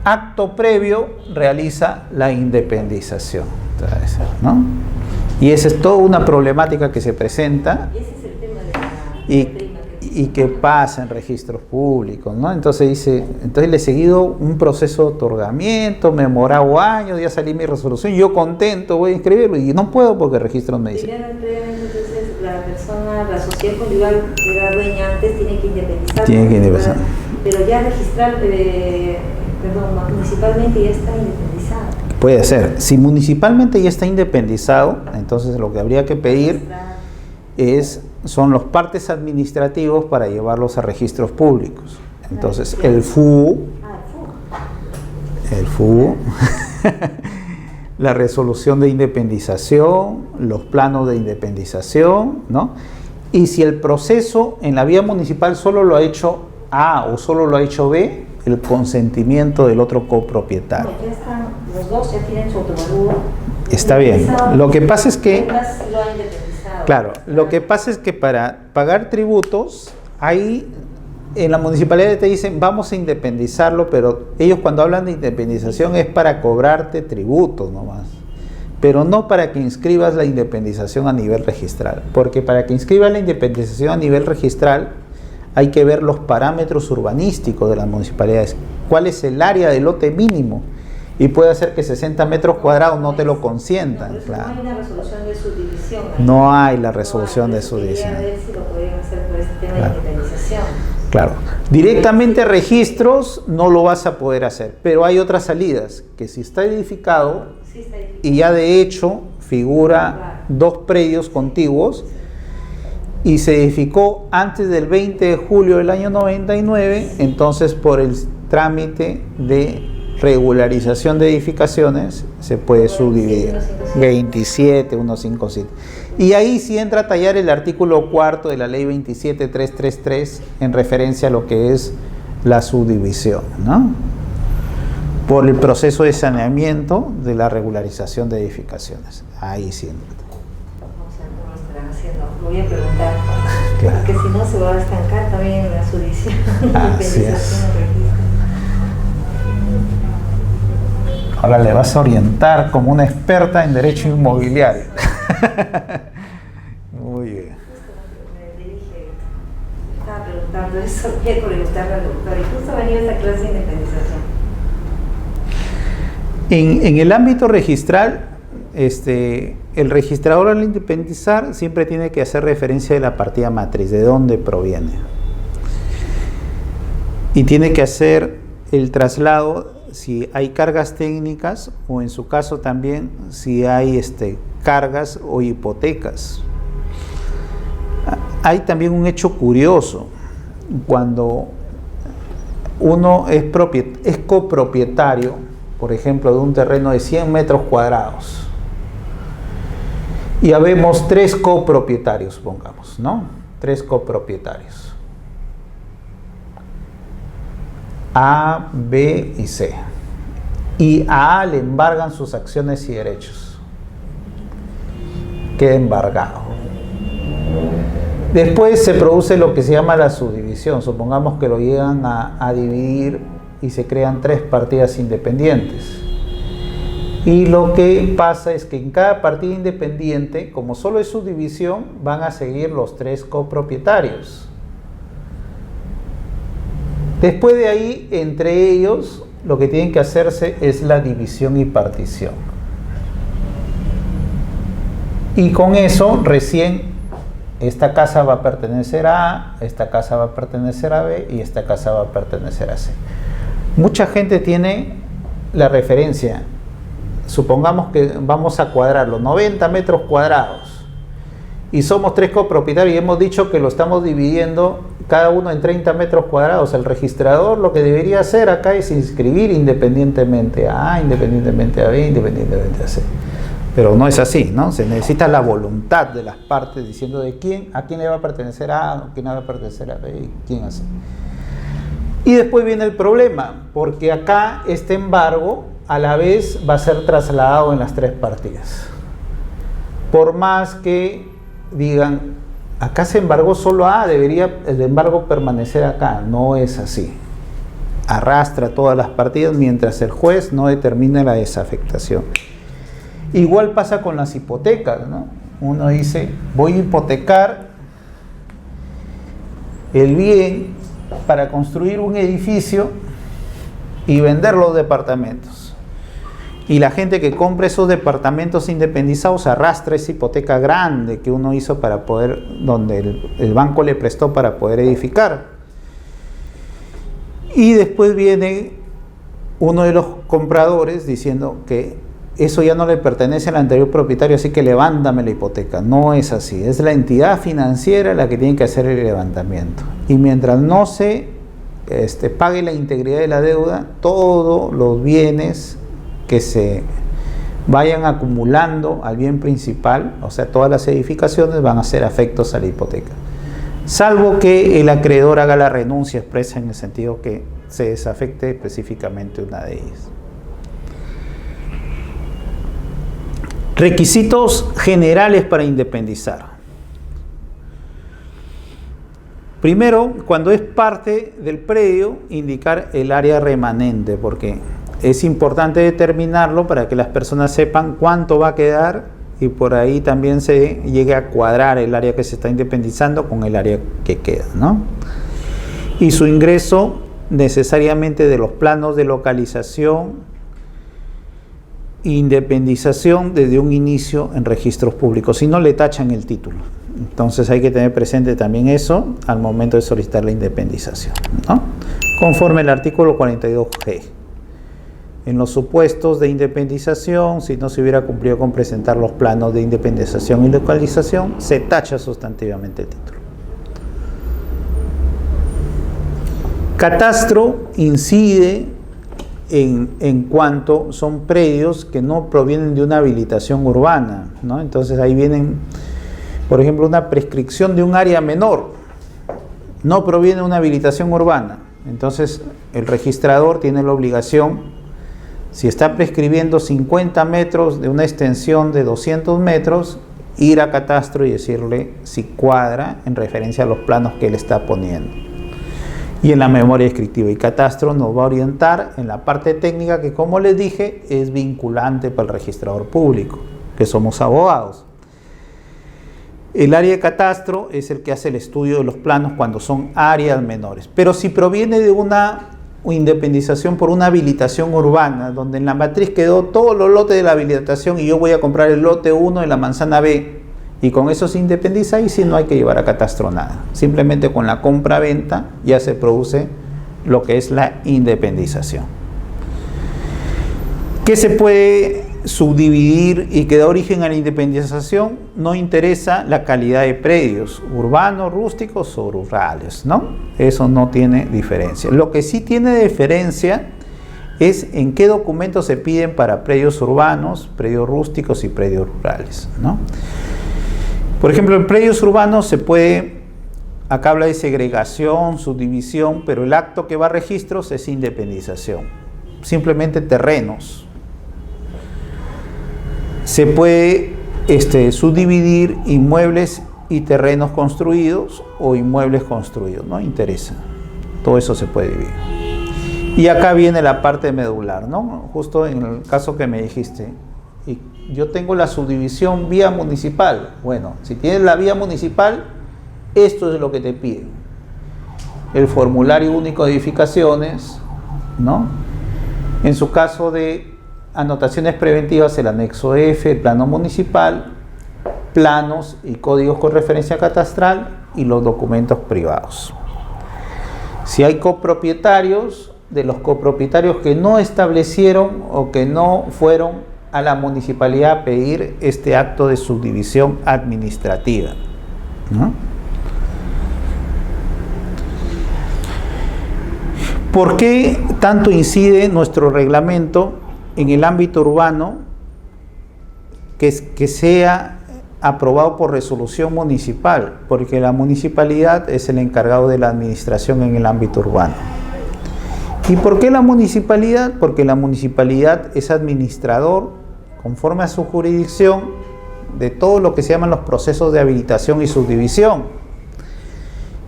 S1: acto previo realiza la independización. ¿No? Y esa es toda una problemática que se presenta.
S2: Y ese es el tema de la
S1: y que pasa en registros públicos, ¿no? Entonces le he seguido un proceso de otorgamiento, me he demorado años, ya salí mi resolución, yo contento voy a inscribirlo y no puedo porque el registro me dice.
S2: Entonces la persona, la sociedad conyugal que era dueña antes tiene que independizar.
S1: Tiene que independizar.
S2: Pero ya registrar, municipalmente ya está independizado.
S1: Puede ser. Si municipalmente ya está independizado, entonces lo que habría que pedir son los partes administrativos para llevarlos a registros públicos. Entonces, el FU, la resolución de independización, los planos de independización, ¿no? Y si el proceso en la vía municipal solo lo ha hecho A o solo lo ha hecho B, el consentimiento del otro copropietario.
S2: No, ya están, los dos ya tienen su autovalúo.
S1: Está bien. Lo que pasa es que...
S2: Lo ha independizado.
S1: Claro, lo que pasa es que para pagar tributos, ahí en la municipalidad te dicen vamos a independizarlo, pero ellos cuando hablan de independización es para cobrarte tributos nomás, pero no para que inscribas la independización a nivel registral, porque para que inscribas la independización a nivel registral hay que ver los parámetros urbanísticos de las municipalidades, cuál es el área del lote mínimo. Y puede ser que 60 metros cuadrados no te lo consientan. Claro.
S2: No hay una resolución de subdivisión.
S1: No hay la resolución de subdivisión.
S2: Quería ver si lo podían hacer por este tema de independización.
S1: Claro. Directamente registros no lo vas a poder hacer, pero hay otras salidas, que si está edificado, y ya de hecho figura dos predios contiguos, y se edificó antes del 20 de julio del año 99, entonces por el trámite de regularización de edificaciones se puede subdividir 27, 157 y ahí sí entra a tallar el artículo 4 de la ley 27333 en referencia a lo que es la subdivisión, ¿no? Por el proceso de saneamiento de la regularización de edificaciones, ahí sí entra.
S2: Lo voy a preguntar,
S1: claro.
S2: Porque si no se va a estancar también la subdivisión.
S1: Así es. Ahora le vas a orientar como una experta en derecho inmobiliario. Muy bien.
S2: Me dirige, estaba preguntando eso, voy a preguntarle al doctor, y justo venía esa clase de independización.
S1: En el ámbito registral, el registrador al independizar siempre tiene que hacer referencia de la partida matriz, de dónde proviene. Y tiene que hacer el traslado si hay cargas técnicas o en su caso también si hay cargas o hipotecas. Hay también un hecho curioso, cuando uno es copropietario, por ejemplo, de un terreno de 100 metros cuadrados y habemos 3 copropietarios, supongamos, ¿no? 3 copropietarios. A, B y C. Y a A le embargan sus acciones y derechos. Queda embargado. Después se produce lo que se llama la subdivisión. Supongamos que lo llegan a dividir y se crean 3 partidas independientes. Y lo que pasa es que en cada partida independiente, como solo es subdivisión, van a seguir los 3 copropietarios. Después de ahí, entre ellos, lo que tienen que hacerse es la división y partición. Y con eso, recién esta casa va a pertenecer a A, esta casa va a pertenecer a B y esta casa va a pertenecer a C. Mucha gente tiene la referencia, supongamos que vamos a cuadrarlo, 90 metros cuadrados, y somos 3 copropietarios y hemos dicho que lo estamos dividiendo cada uno en 30 metros cuadrados. El registrador lo que debería hacer acá es inscribir independientemente a A, independientemente a B, independientemente a C. Pero no es así, ¿no? Se necesita la voluntad de las partes diciendo de quién, a quién le va a pertenecer A, a quién le va a pertenecer a B y quién a C. Y después viene el problema, porque acá este embargo a la vez va a ser trasladado en las 3 partidas. Por más que digan, acá se embargó solo A, debería el embargo permanecer acá. No es así. Arrastra todas las partidas mientras el juez no determine la desafectación. Igual pasa con las hipotecas, ¿no? Uno dice, voy a hipotecar el bien para construir un edificio y vender los departamentos. Y la gente que compra esos departamentos independizados arrastra esa hipoteca grande que uno hizo para poder, donde el banco le prestó para poder edificar. Y después viene uno de los compradores diciendo que eso ya no le pertenece al anterior propietario, así que levántame la hipoteca. No es así, es la entidad financiera la que tiene que hacer el levantamiento. Y mientras no se pague la integridad de la deuda, todos los bienes que se vayan acumulando al bien principal, o sea, todas las edificaciones van a ser afectos a la hipoteca. Salvo que el acreedor haga la renuncia expresa en el sentido que se desafecte específicamente una de ellas. Requisitos generales para independizar. Primero, cuando es parte del predio, indicar el área remanente, porque es importante determinarlo para que las personas sepan cuánto va a quedar y por ahí también se llegue a cuadrar el área que se está independizando con el área que queda, ¿no? Y su ingreso necesariamente de los planos de localización, independización desde un inicio en registros públicos, si no le tachan el título. Entonces hay que tener presente también eso al momento de solicitar la independización, ¿no? Conforme al artículo 42G. En los supuestos de independización, si no se hubiera cumplido con presentar los planos de independización y localización, se tacha sustantivamente el título. Catastro incide en cuanto son predios que no provienen de una habilitación urbana, ¿no? Entonces ahí vienen, por ejemplo, una prescripción de un área menor, no proviene de una habilitación urbana. Entonces el registrador tiene la obligación, si está prescribiendo 50 metros de una extensión de 200 metros, ir a catastro y decirle si cuadra en referencia a los planos que él está poniendo. Y en la memoria descriptiva, y catastro nos va a orientar en la parte técnica que, como les dije, es vinculante para el registrador público, que somos abogados. El área de catastro es el que hace el estudio de los planos cuando son áreas menores. Pero si proviene de una independización por una habilitación urbana, donde en la matriz quedó todos los lotes de la habilitación y yo voy a comprar el lote 1 de la manzana B, y con eso se independiza, y si no hay que llevar a catastro nada. Simplemente con la compra-venta ya se produce lo que es la independización. ¿Qué se puede subdividir y que da origen a la independización? No interesa la calidad de predios, urbanos, rústicos o rurales, ¿no? Eso no tiene diferencia. Lo que sí tiene diferencia es en qué documentos se piden para predios urbanos, predios rústicos y predios rurales, ¿no? Por ejemplo, en predios urbanos se puede, acá habla de segregación, subdivisión, pero el acto que va a registros es independización, simplemente terrenos. Se puede subdividir inmuebles y terrenos construidos o inmuebles construidos, no interesa, todo eso se puede dividir. Y acá viene la parte medular, ¿no? Justo en el caso que me dijiste, y yo tengo la subdivisión vía municipal. Bueno, si tienes la vía municipal, esto es lo que te piden: el formulario único de edificaciones, ¿no? En su caso de anotaciones preventivas, el anexo F, el plano municipal, planos y códigos con referencia catastral y los documentos privados. Si hay copropietarios, de los copropietarios que no establecieron o que no fueron a la municipalidad a pedir este acto de subdivisión administrativa, ¿no? ¿Por qué tanto incide nuestro reglamento en el ámbito urbano que sea aprobado por resolución municipal? Porque la municipalidad es el encargado de la administración en el ámbito urbano. ¿Y por qué la municipalidad? Porque la municipalidad es administrador, conforme a su jurisdicción, de todo lo que se llaman los procesos de habilitación y subdivisión.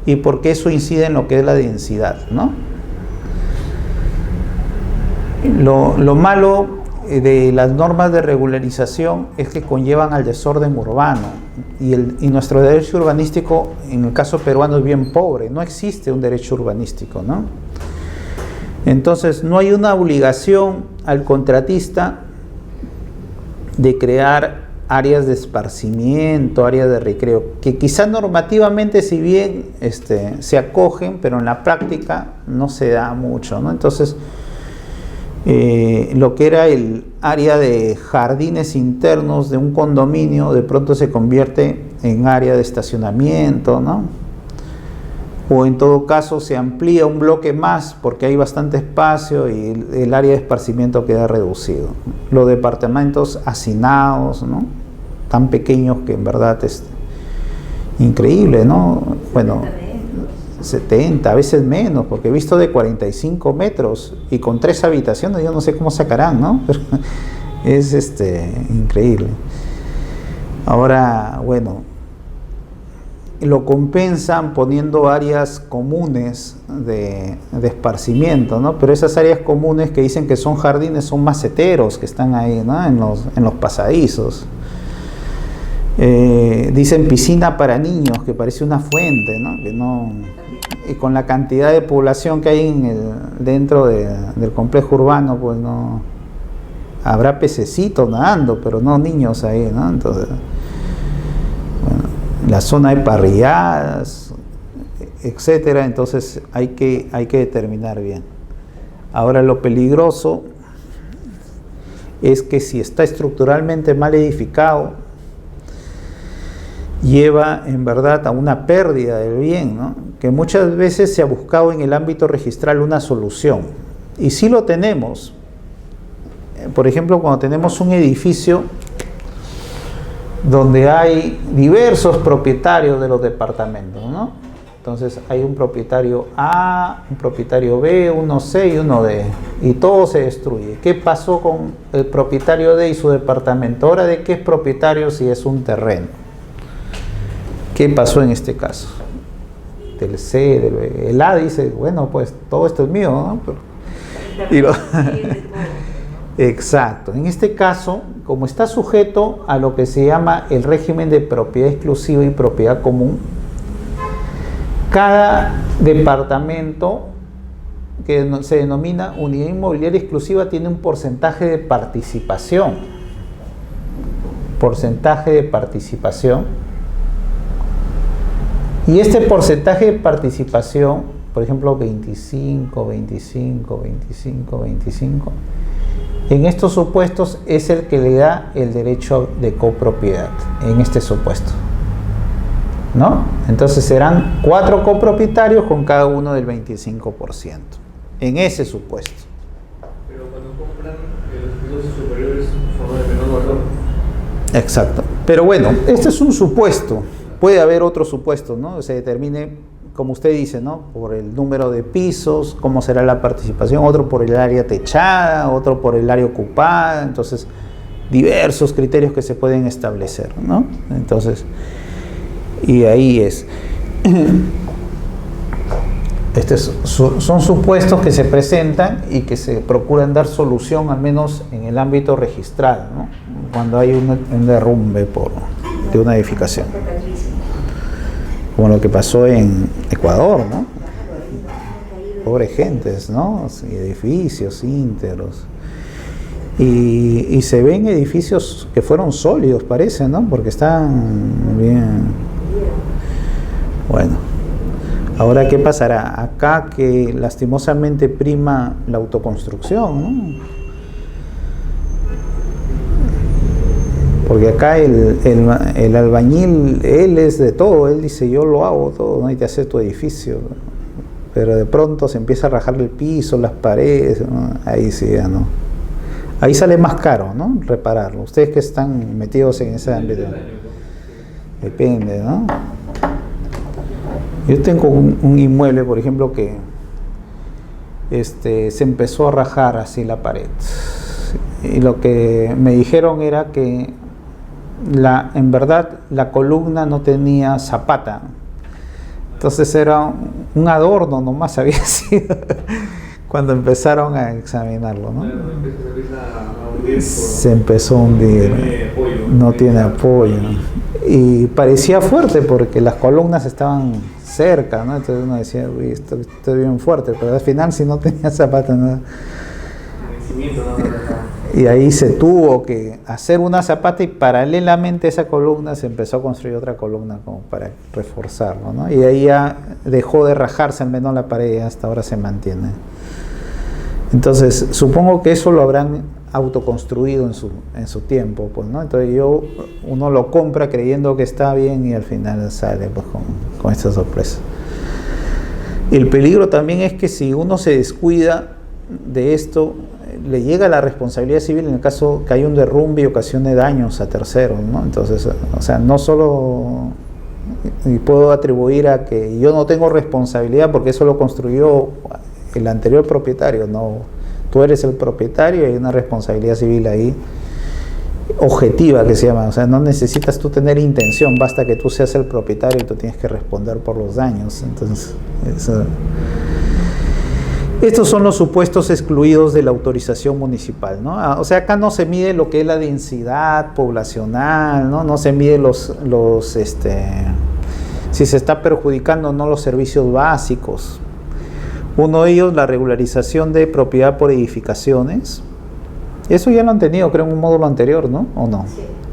S1: Y porque eso incide en lo que es la densidad, ¿no? Lo malo de las normas de regularización es que conllevan al desorden urbano y nuestro derecho urbanístico en el caso peruano es bien pobre, no existe un derecho urbanístico, ¿no? Entonces no hay una obligación al contratista de crear áreas de esparcimiento, áreas de recreo, que quizás normativamente si bien se acogen, pero en la práctica no se da mucho, ¿no? Entonces lo que era el área de jardines internos de un condominio de pronto se convierte en área de estacionamiento, ¿no? O en todo caso se amplía un bloque más porque hay bastante espacio y el área de esparcimiento queda reducido. Los departamentos hacinados, ¿no? Tan pequeños que en verdad es increíble, ¿no? Bueno, 70, a veces menos, porque he visto de 45 metros y con 3 habitaciones, yo no sé cómo sacarán, ¿no? Pero es increíble. Ahora, bueno, lo compensan poniendo áreas comunes de esparcimiento, ¿no? Pero esas áreas comunes que dicen que son jardines son maceteros que están ahí, ¿no? En los pasadizos. Dicen piscina para niños, que parece una fuente, ¿no? Que no, y con la cantidad de población que hay dentro del complejo urbano, pues no habrá pececitos nadando, pero no niños ahí, ¿no? Entonces, bueno, la zona de parrilladas, etcétera, entonces hay que determinar bien. Ahora, lo peligroso es que si está estructuralmente mal edificado, lleva en verdad a una pérdida del bien, ¿no? Que muchas veces se ha buscado en el ámbito registral una solución. Y sí lo tenemos. Por ejemplo, cuando tenemos un edificio donde hay diversos propietarios de los departamentos, ¿no? Entonces hay un propietario A, un propietario B, uno C y uno D, y todo se destruye. ¿Qué pasó con el propietario D y su departamento? Ahora, ¿de qué es propietario si es un terreno? ¿Qué pasó en este caso? Del C, del B. El A dice, bueno, pues todo esto es mío, ¿no? Exacto. En este caso, como está sujeto a lo que se llama el régimen de propiedad exclusiva y propiedad común, cada departamento que se denomina unidad inmobiliaria exclusiva tiene un porcentaje de participación. Porcentaje de participación. Y este porcentaje de participación, por ejemplo, 25, 25, 25, 25, en estos supuestos es el que le da el derecho de copropiedad, en este supuesto, ¿no? Entonces serán 4 copropietarios con cada uno del 25%, en ese supuesto.
S3: Pero cuando compran los pisos superiores son de menor valor.
S1: Exacto. Pero bueno, este es un supuesto. Puede haber otro supuesto, ¿no? Se determine, como usted dice, ¿no? Por el número de pisos, cómo será la participación, otro por el área techada, otro por el área ocupada, entonces diversos criterios que se pueden establecer, ¿no? Entonces, y ahí es. Son supuestos que se presentan y que se procuran dar solución, al menos en el ámbito registral, ¿no? Cuando hay un derrumbe de una edificación. Como lo que pasó en Ecuador, ¿no? Pobres gentes, ¿no? Edificios íntegros. Y se ven edificios que fueron sólidos, parece, ¿no? Porque están bien. Bueno, ahora ¿qué pasará? Acá que lastimosamente prima la autoconstrucción, ¿no? Porque acá el albañil, él es de todo, él dice yo lo hago todo, ¿no? Y te hace tu edificio. Pero de pronto se empieza a rajar el piso, las paredes, ¿no? Ahí sí ya no. Ahí sale más caro, ¿no? Repararlo. Ustedes que están metidos en ese ámbito. Depende, ¿no? Yo tengo un inmueble, por ejemplo, que se empezó a rajar así la pared. Y lo que me dijeron era que en verdad la columna no tenía zapata. Entonces era un adorno nomás había sido cuando empezaron a examinarlo, ¿no? Se empezó a hundir, no tiene apoyo. Y parecía fuerte porque las columnas estaban cerca, ¿no? Entonces uno decía, uy, esto es bien fuerte, pero al final si no tenía zapata, nada. Y ahí se tuvo que hacer una zapata y paralelamente a esa columna se empezó a construir otra columna como para reforzarlo, ¿no? Y ahí ya dejó de rajarse al menos la pared y hasta ahora se mantiene. Entonces supongo que eso lo habrán autoconstruido en su tiempo, pues, ¿no? Entonces uno lo compra creyendo que está bien y al final sale pues con esta sorpresa. El peligro también es que si uno se descuida de esto, le llega la responsabilidad civil en el caso que hay un derrumbe y ocasione daños a terceros, ¿no? Entonces, o sea, no solo puedo atribuir a que yo no tengo responsabilidad porque eso lo construyó el anterior propietario, no, tú eres el propietario y hay una responsabilidad civil ahí objetiva que se llama, o sea, no necesitas tú tener intención, basta que tú seas el propietario y tú tienes que responder por los daños. Entonces, estos son los supuestos excluidos de la autorización municipal, ¿no? O sea, acá no se mide lo que es la densidad poblacional, ¿no? No se mide si se está perjudicando o no los servicios básicos. Uno de ellos, la regularización de propiedad por edificaciones. Eso ya lo han tenido, creo, en un módulo anterior, ¿no? ¿O no?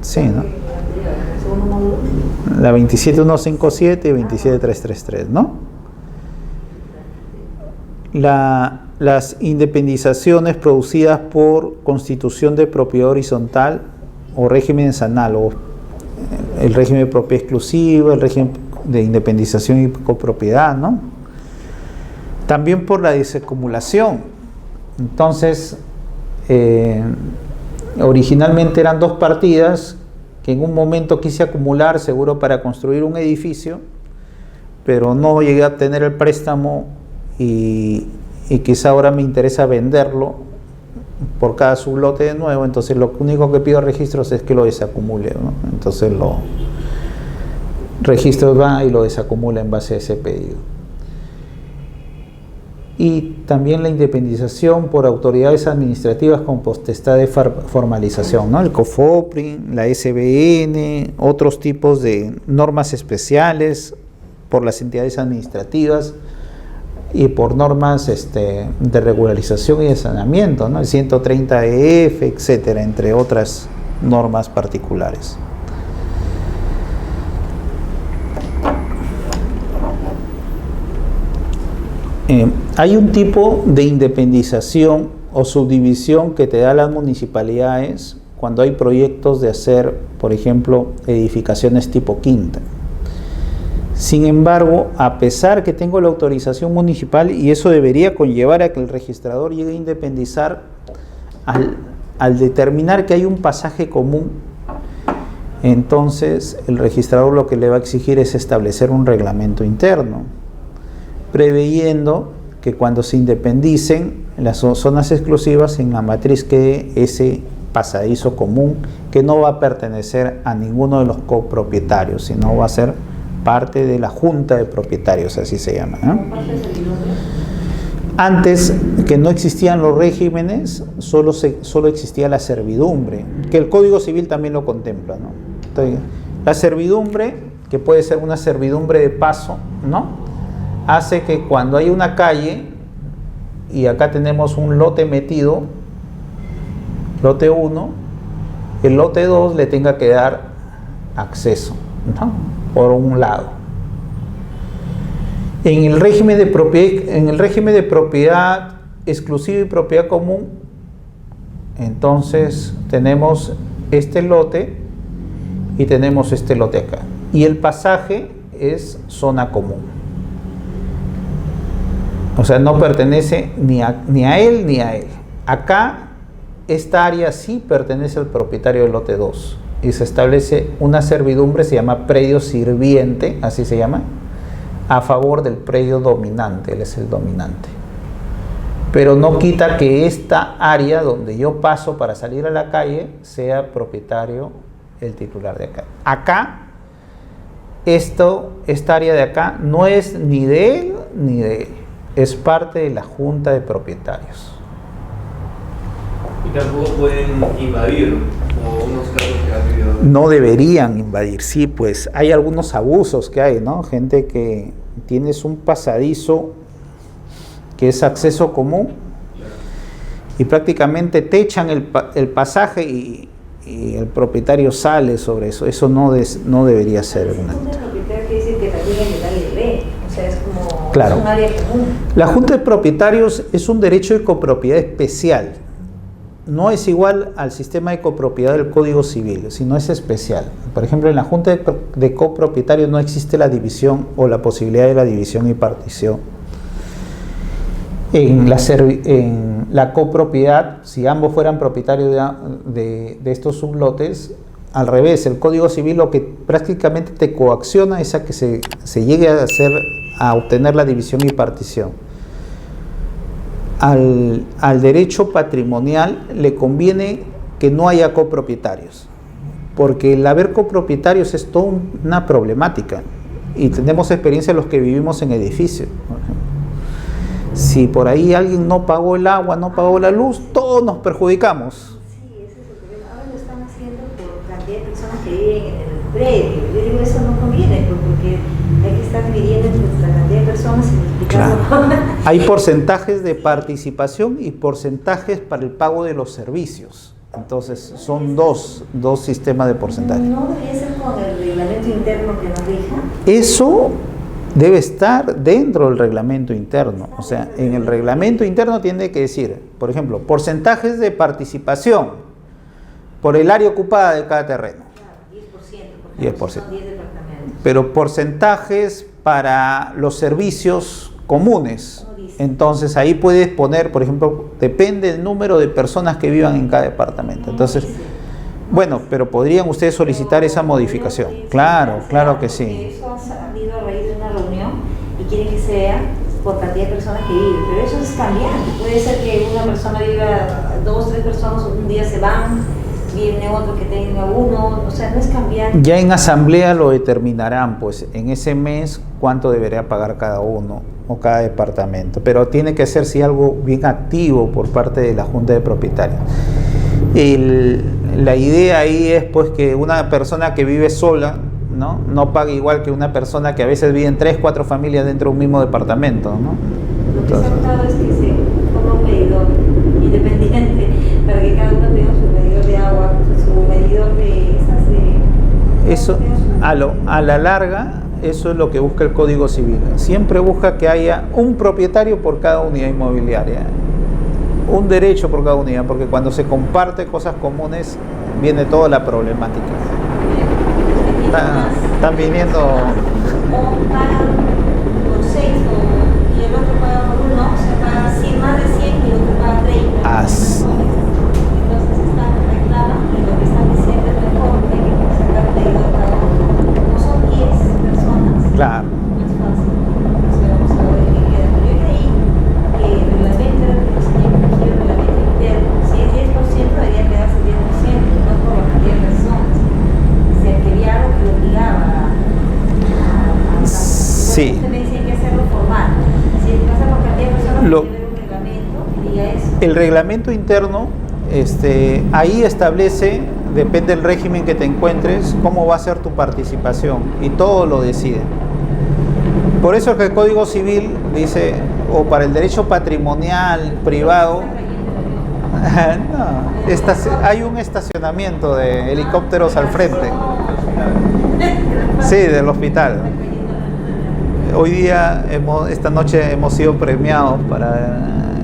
S1: Sí, ¿no? La 27157 y 27333, ¿no? Las independizaciones producidas por constitución de propiedad horizontal o regímenes análogos, el régimen de propiedad exclusiva, el régimen de independización y copropiedad, ¿no? También por la desacumulación. Entonces, originalmente eran dos partidas que en un momento quise acumular seguro para construir un edificio, pero no llegué a tener el préstamo y quizá ahora me interesa venderlo por cada sublote de nuevo, entonces lo único que pido a registros es que lo desacumule, ¿no? Entonces registros va y lo desacumula en base a ese pedido. Y también la independización por autoridades administrativas con potestad de formalización, ¿no? El COFOPRI, la SBN, otros tipos de normas especiales por las entidades administrativas y por normas de regularización y de saneamiento, ¿no? El 130EF, etcétera, entre otras normas particulares. Hay un tipo de independización o subdivisión que te da las municipalidades cuando hay proyectos de hacer, por ejemplo, edificaciones tipo quinta. Sin embargo, a pesar que tengo la autorización municipal, y eso debería conllevar a que el registrador llegue a independizar, al determinar que hay un pasaje común, entonces el registrador lo que le va a exigir es establecer un reglamento interno, preveyendo que cuando se independicen las zonas exclusivas, en la matriz quede ese pasadizo común que no va a pertenecer a ninguno de los copropietarios, sino va a ser parte de la junta de propietarios, así se llama, ¿no? Antes, que no existían los regímenes, solo existía la servidumbre, que el Código Civil también lo contempla, ¿no? Entonces, la servidumbre, que puede ser una servidumbre de paso, ¿no?, hace que cuando hay una calle y acá tenemos un lote metido, lote 1, el lote 2 le tenga que dar acceso, ¿no? Por un lado. En el régimen de propiedad exclusiva y propiedad común, entonces tenemos este lote y tenemos este lote acá. Y el pasaje es zona común. O sea, no pertenece ni a él ni a él. Acá, esta área sí pertenece al propietario del lote 2. Y se establece una servidumbre, se llama predio sirviente, así se llama, a favor del predio dominante. Él es el dominante. Pero no quita que esta área donde yo paso para salir a la calle sea propietario el titular de acá. Acá, esta área de acá no es ni de él ni de él. Es parte de la junta de propietarios.
S3: Y tampoco pueden invadir, o unos casos que ha habido.
S1: No deberían invadir, sí, pues hay algunos abusos que hay, ¿no? Gente que tienes un pasadizo que es acceso común y prácticamente te echan el pasaje y el propietario sale sobre eso. Eso no debería ser.
S2: El propietario quiere decir que también el nadie ve, o sea, es como
S1: claro.
S2: Es un área común.
S1: La junta de propietarios es un derecho de copropiedad especial. No es igual al sistema de copropiedad del Código Civil, sino es especial. Por ejemplo, en la junta de copropietarios no existe la división o la posibilidad de la división y partición. En la copropiedad, si ambos fueran propietarios de estos sublotes, al revés, el Código Civil lo que prácticamente te coacciona es a que se llegue a obtener la división y partición. Al derecho patrimonial le conviene que no haya copropietarios, porque el haber copropietarios es toda una problemática y tenemos experiencia los que vivimos en edificios. Si por ahí alguien no pagó el agua, no pagó la luz, todos nos perjudicamos.
S2: Sí, ese es el problema. Ahora lo están haciendo por cantidad de personas que viven en el predio. Yo digo, eso no conviene, porque hay que estar dividiendo entre la cantidad de personas y multiplicando.
S1: Claro. Hay porcentajes de participación y porcentajes para el pago de los servicios. Entonces son dos sistemas de porcentaje.
S2: ¿No debería ser con el reglamento interno que nos rija?
S1: Eso debe estar dentro del reglamento interno. O sea, en el reglamento interno tiene que decir, por ejemplo, porcentajes de participación por el área ocupada de cada terreno.
S2: Claro, 10%, por ejemplo, 10%. Son 10 departamentos.
S1: Pero porcentajes para los servicios comunes. Entonces ahí puedes poner, por ejemplo, depende del número de personas que vivan en cada departamento. Entonces, bueno, pero podrían ustedes solicitar esa modificación. Claro, claro que sí.
S2: Eso ha salido a raíz de una reunión y quieren que sea por cantidad de personas que viven, pero eso es cambiante. Puede ser que una persona viva, 2, 3 personas, un día se van, viene otro que tenga uno, o sea, no es cambiante.
S1: Ya en asamblea lo determinarán, pues en ese mes cuánto debería pagar cada uno o cada departamento, pero tiene que ser sí algo bien activo por parte de la Junta de Propietarios. La idea ahí es pues que una persona que vive sola no pague igual que una persona que a veces viven 3, 4 familias dentro de un mismo departamento, ¿no?
S2: Lo que se ha optado es que se ponga un medidor independiente para que cada uno tenga su medidor de agua, su medidor de esas
S1: eso a la larga, eso es lo que busca el Código Civil. Siempre busca que haya un propietario por cada unidad inmobiliaria, un derecho por cada unidad, porque cuando se comparte cosas comunes viene toda la problemática. Están viniendo.
S2: O pagan por 6 y el otro paga por 1, o sea, paga 100, más de 100 y el otro paga 30.
S1: Así.
S2: Entonces están reclamando y lo que están diciendo es mejor que hay que sacar un medidor cada uno. Como son 10 personas,
S1: Claro.
S2: no es fácil. O sea, vamos a ver qué queda. Pero yo creí que el reglamento era que se tenía que regir el reglamento interno. Si es 10%, debería quedarse 10% y no por la cantidad de personas. O sea, que había algo que lo obligaba a
S1: Sí.
S2: Usted me dice que hay que hacerlo formal. Si pasa por cantidad de personas, tiene que haber un reglamento que diga eso.
S1: El reglamento interno, ahí establece, depende del régimen que te encuentres, cómo va a ser tu participación y todo lo decide. Por eso es que el Código Civil dice, o para el derecho patrimonial privado, No, hay un estacionamiento de helicópteros al frente. Sí, del hospital. Hoy día, esta noche hemos sido premiados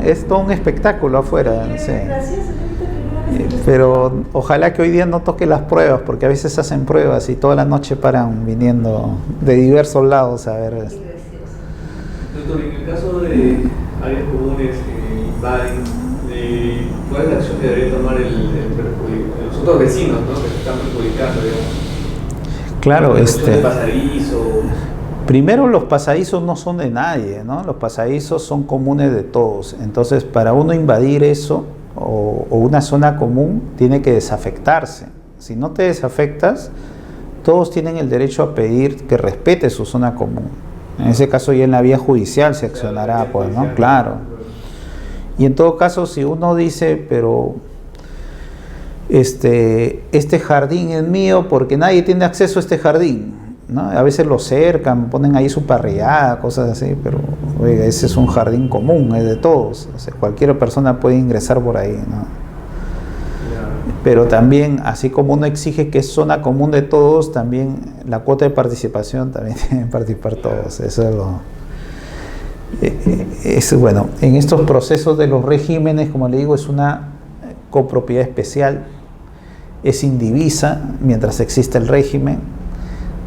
S1: es todo un espectáculo afuera. Sí. Pero ojalá que hoy día no toque las pruebas, porque a veces hacen pruebas y toda la noche paran viniendo de diversos lados a ver.
S3: Doctor, en el caso de áreas comunes que invaden, ¿cuál es la acción que debería tomar los otros vecinos, ¿no?, que se están perjudicando, digamos?
S1: Claro,
S3: de pasadizo.
S1: Primero, los pasadizos no son de nadie, ¿no? Los pasadizos son comunes de todos. Entonces, para uno invadir eso o una zona común, tiene que desafectarse. Si no te desafectas, todos tienen el derecho a pedir que respete su zona común. En ese caso, ya en la vía judicial se accionará, pues, ¿no? Claro. Y en todo caso, si uno dice, pero este jardín es mío porque nadie tiene acceso a este jardín, ¿no? A veces lo cercan, ponen ahí su parrillada, cosas así, pero oiga, ese es un jardín común, es de todos. O sea, cualquier persona puede ingresar por ahí, ¿no? Pero también, así como uno exige que es zona común de todos, también la cuota de participación también tienen que participar todos. Eso es bueno. En estos procesos de los regímenes, como le digo, es una copropiedad especial, es indivisa mientras existe el régimen.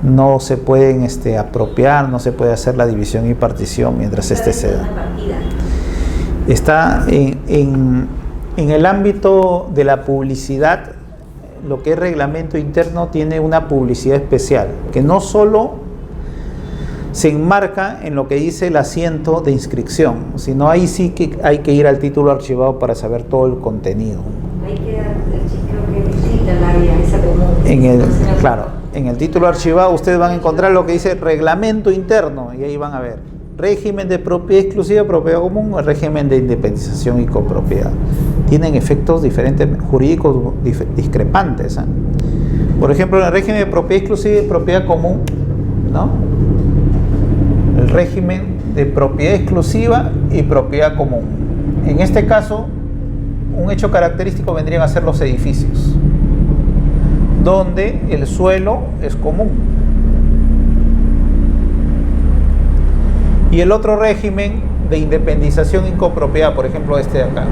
S1: No se pueden apropiar, no se puede hacer la división y partición mientras se da. Está en el ámbito de la publicidad, lo que es reglamento interno tiene una publicidad especial, que no solo se enmarca en lo que dice el asiento de inscripción, sino ahí sí que hay que ir al título archivado para saber todo el contenido.
S2: Hay que creo que visita el área esa común.
S1: Claro. En el título archivado ustedes van a encontrar lo que dice reglamento interno y ahí van a ver régimen de propiedad exclusiva, propiedad común o régimen de independización y copropiedad. Tienen efectos diferentes, jurídicos discrepantes, ¿eh? Por ejemplo, en el régimen de propiedad exclusiva y propiedad común, ¿no? El régimen de propiedad exclusiva y propiedad común. En este caso, un hecho característico vendrían a ser los edificios, donde el suelo es común. Y el otro régimen de independización y copropiedad, por ejemplo este de acá.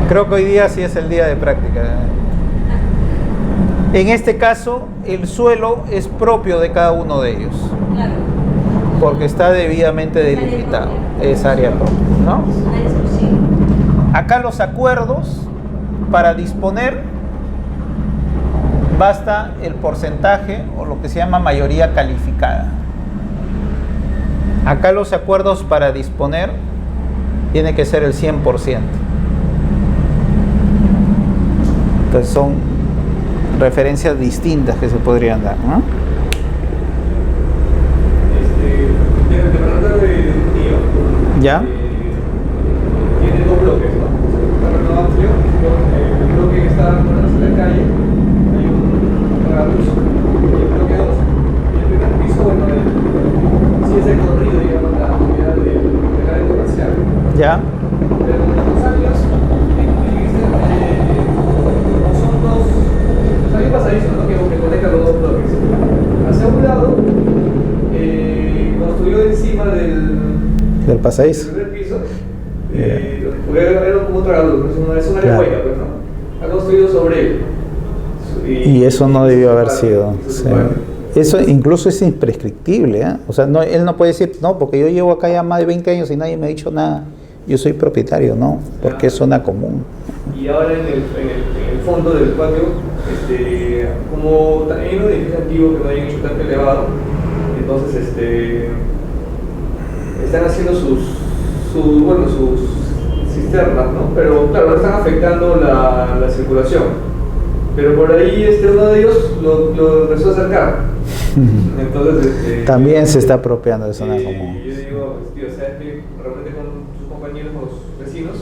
S1: Creo que hoy día sí es el día de práctica. En este caso, el suelo es propio de cada uno de ellos, porque está debidamente delimitado. Es área propia, ¿no? Acá los acuerdos para disponer basta el porcentaje o lo que se llama mayoría calificada. Acá los acuerdos para disponer tiene que ser el 100%. Entonces son referencias distintas que se podrían dar, ¿no? ¿Ya?
S3: Tiene dos bloques, ¿no? Está amplio, el bloque que está en la calle, hay un tragaluso, y el bloque 2. Y el primer piso, bueno, sí es el corrido, digamos, la actividad del área comercial.
S1: ¿Ya?
S3: Pero en los años, son dos, hay un pasadizo, ¿no?, que conecta los dos bloques. Hacia un lado, construyó encima del
S1: pasadizo.
S3: Del primer piso. Era como un tragaluz, es una área hueca, pues, ¿no? Ha construido sobre él.
S1: Y eso no debió haber sido. Sí. Eso incluso es imprescriptible, ¿eh? O sea, no, él no puede decir, no, porque yo llevo acá ya más de 20 años y nadie me ha dicho nada. Yo soy propietario, no, porque es zona común.
S3: Y ahora en el fondo del patio, como hay un edificio antiguo que no hay hecho tan elevado, entonces están haciendo sus cisternas, ¿no? Pero claro, no están afectando la circulación. Pero por ahí uno de ellos lo empezó a acercar. Entonces,
S1: también se está apropiando de zona común.
S3: Yo digo, pues, tío, ¿sabes qué? Realmente con sus compañeros, con los vecinos,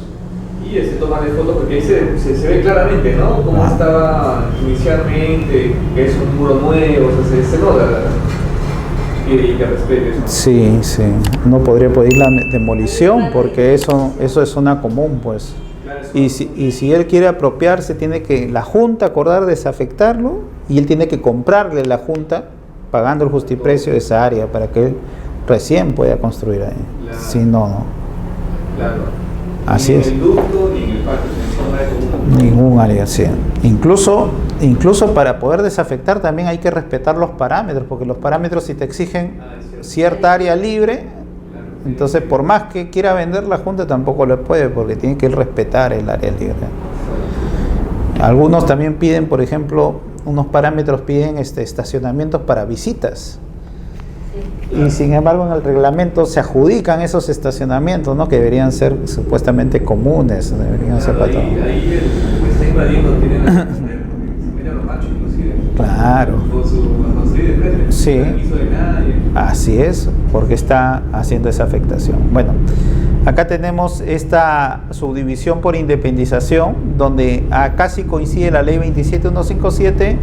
S3: y toman fotos porque ahí se ve claramente, ¿no? Cómo estaba inicialmente, que es un muro nuevo, o sea, se nota. quiere y que respete eso.
S1: Sí, sí. No podría pedir la demolición porque eso es zona común, pues. Y si él quiere apropiarse, tiene que la Junta acordar desafectarlo y él tiene que comprarle la Junta pagando el justiprecio de esa área para que él recién pueda construir ahí.
S3: Claro.
S1: Si no, no.
S3: Claro.
S1: Así
S3: Ni
S1: es.
S3: en el ducto, ni en el patio, ni en zona de común.
S1: Ningún área, sí. Incluso para poder desafectar también hay que respetar los parámetros, porque los parámetros si te exigen cierta área libre, entonces por más que quiera vender la Junta tampoco lo puede, porque tiene que respetar el área libre. Algunos también piden, por ejemplo, unos parámetros piden estacionamientos para visitas. Y sin embargo en el reglamento se adjudican esos estacionamientos, ¿no? Que deberían ser supuestamente comunes, deberían ser para todos.
S3: Ahí el está invadiendo, tiene la se mete a los machos inclusive.
S1: Claro.
S3: Con su construir de frente,
S1: Sí.
S3: sin permiso de nadie.
S1: Así es, porque está haciendo esa afectación. Bueno, acá tenemos esta subdivisión por independización, donde casi coincide la ley 27157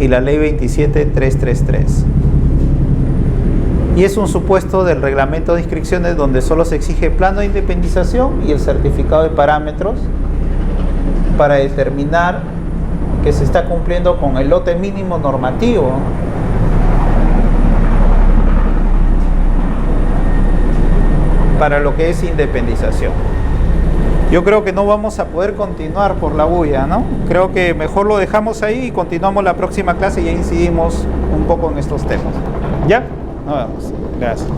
S1: y la ley 27333. Y es un supuesto del reglamento de inscripciones donde solo se exige plano de independización y el certificado de parámetros para determinar que se está cumpliendo con el lote mínimo normativo para lo que es independización. Yo creo que no vamos a poder continuar por la bulla, ¿no? Creo que mejor lo dejamos ahí y continuamos la próxima clase y ya incidimos un poco en estos temas. ¿Ya? Nos vemos. Gracias.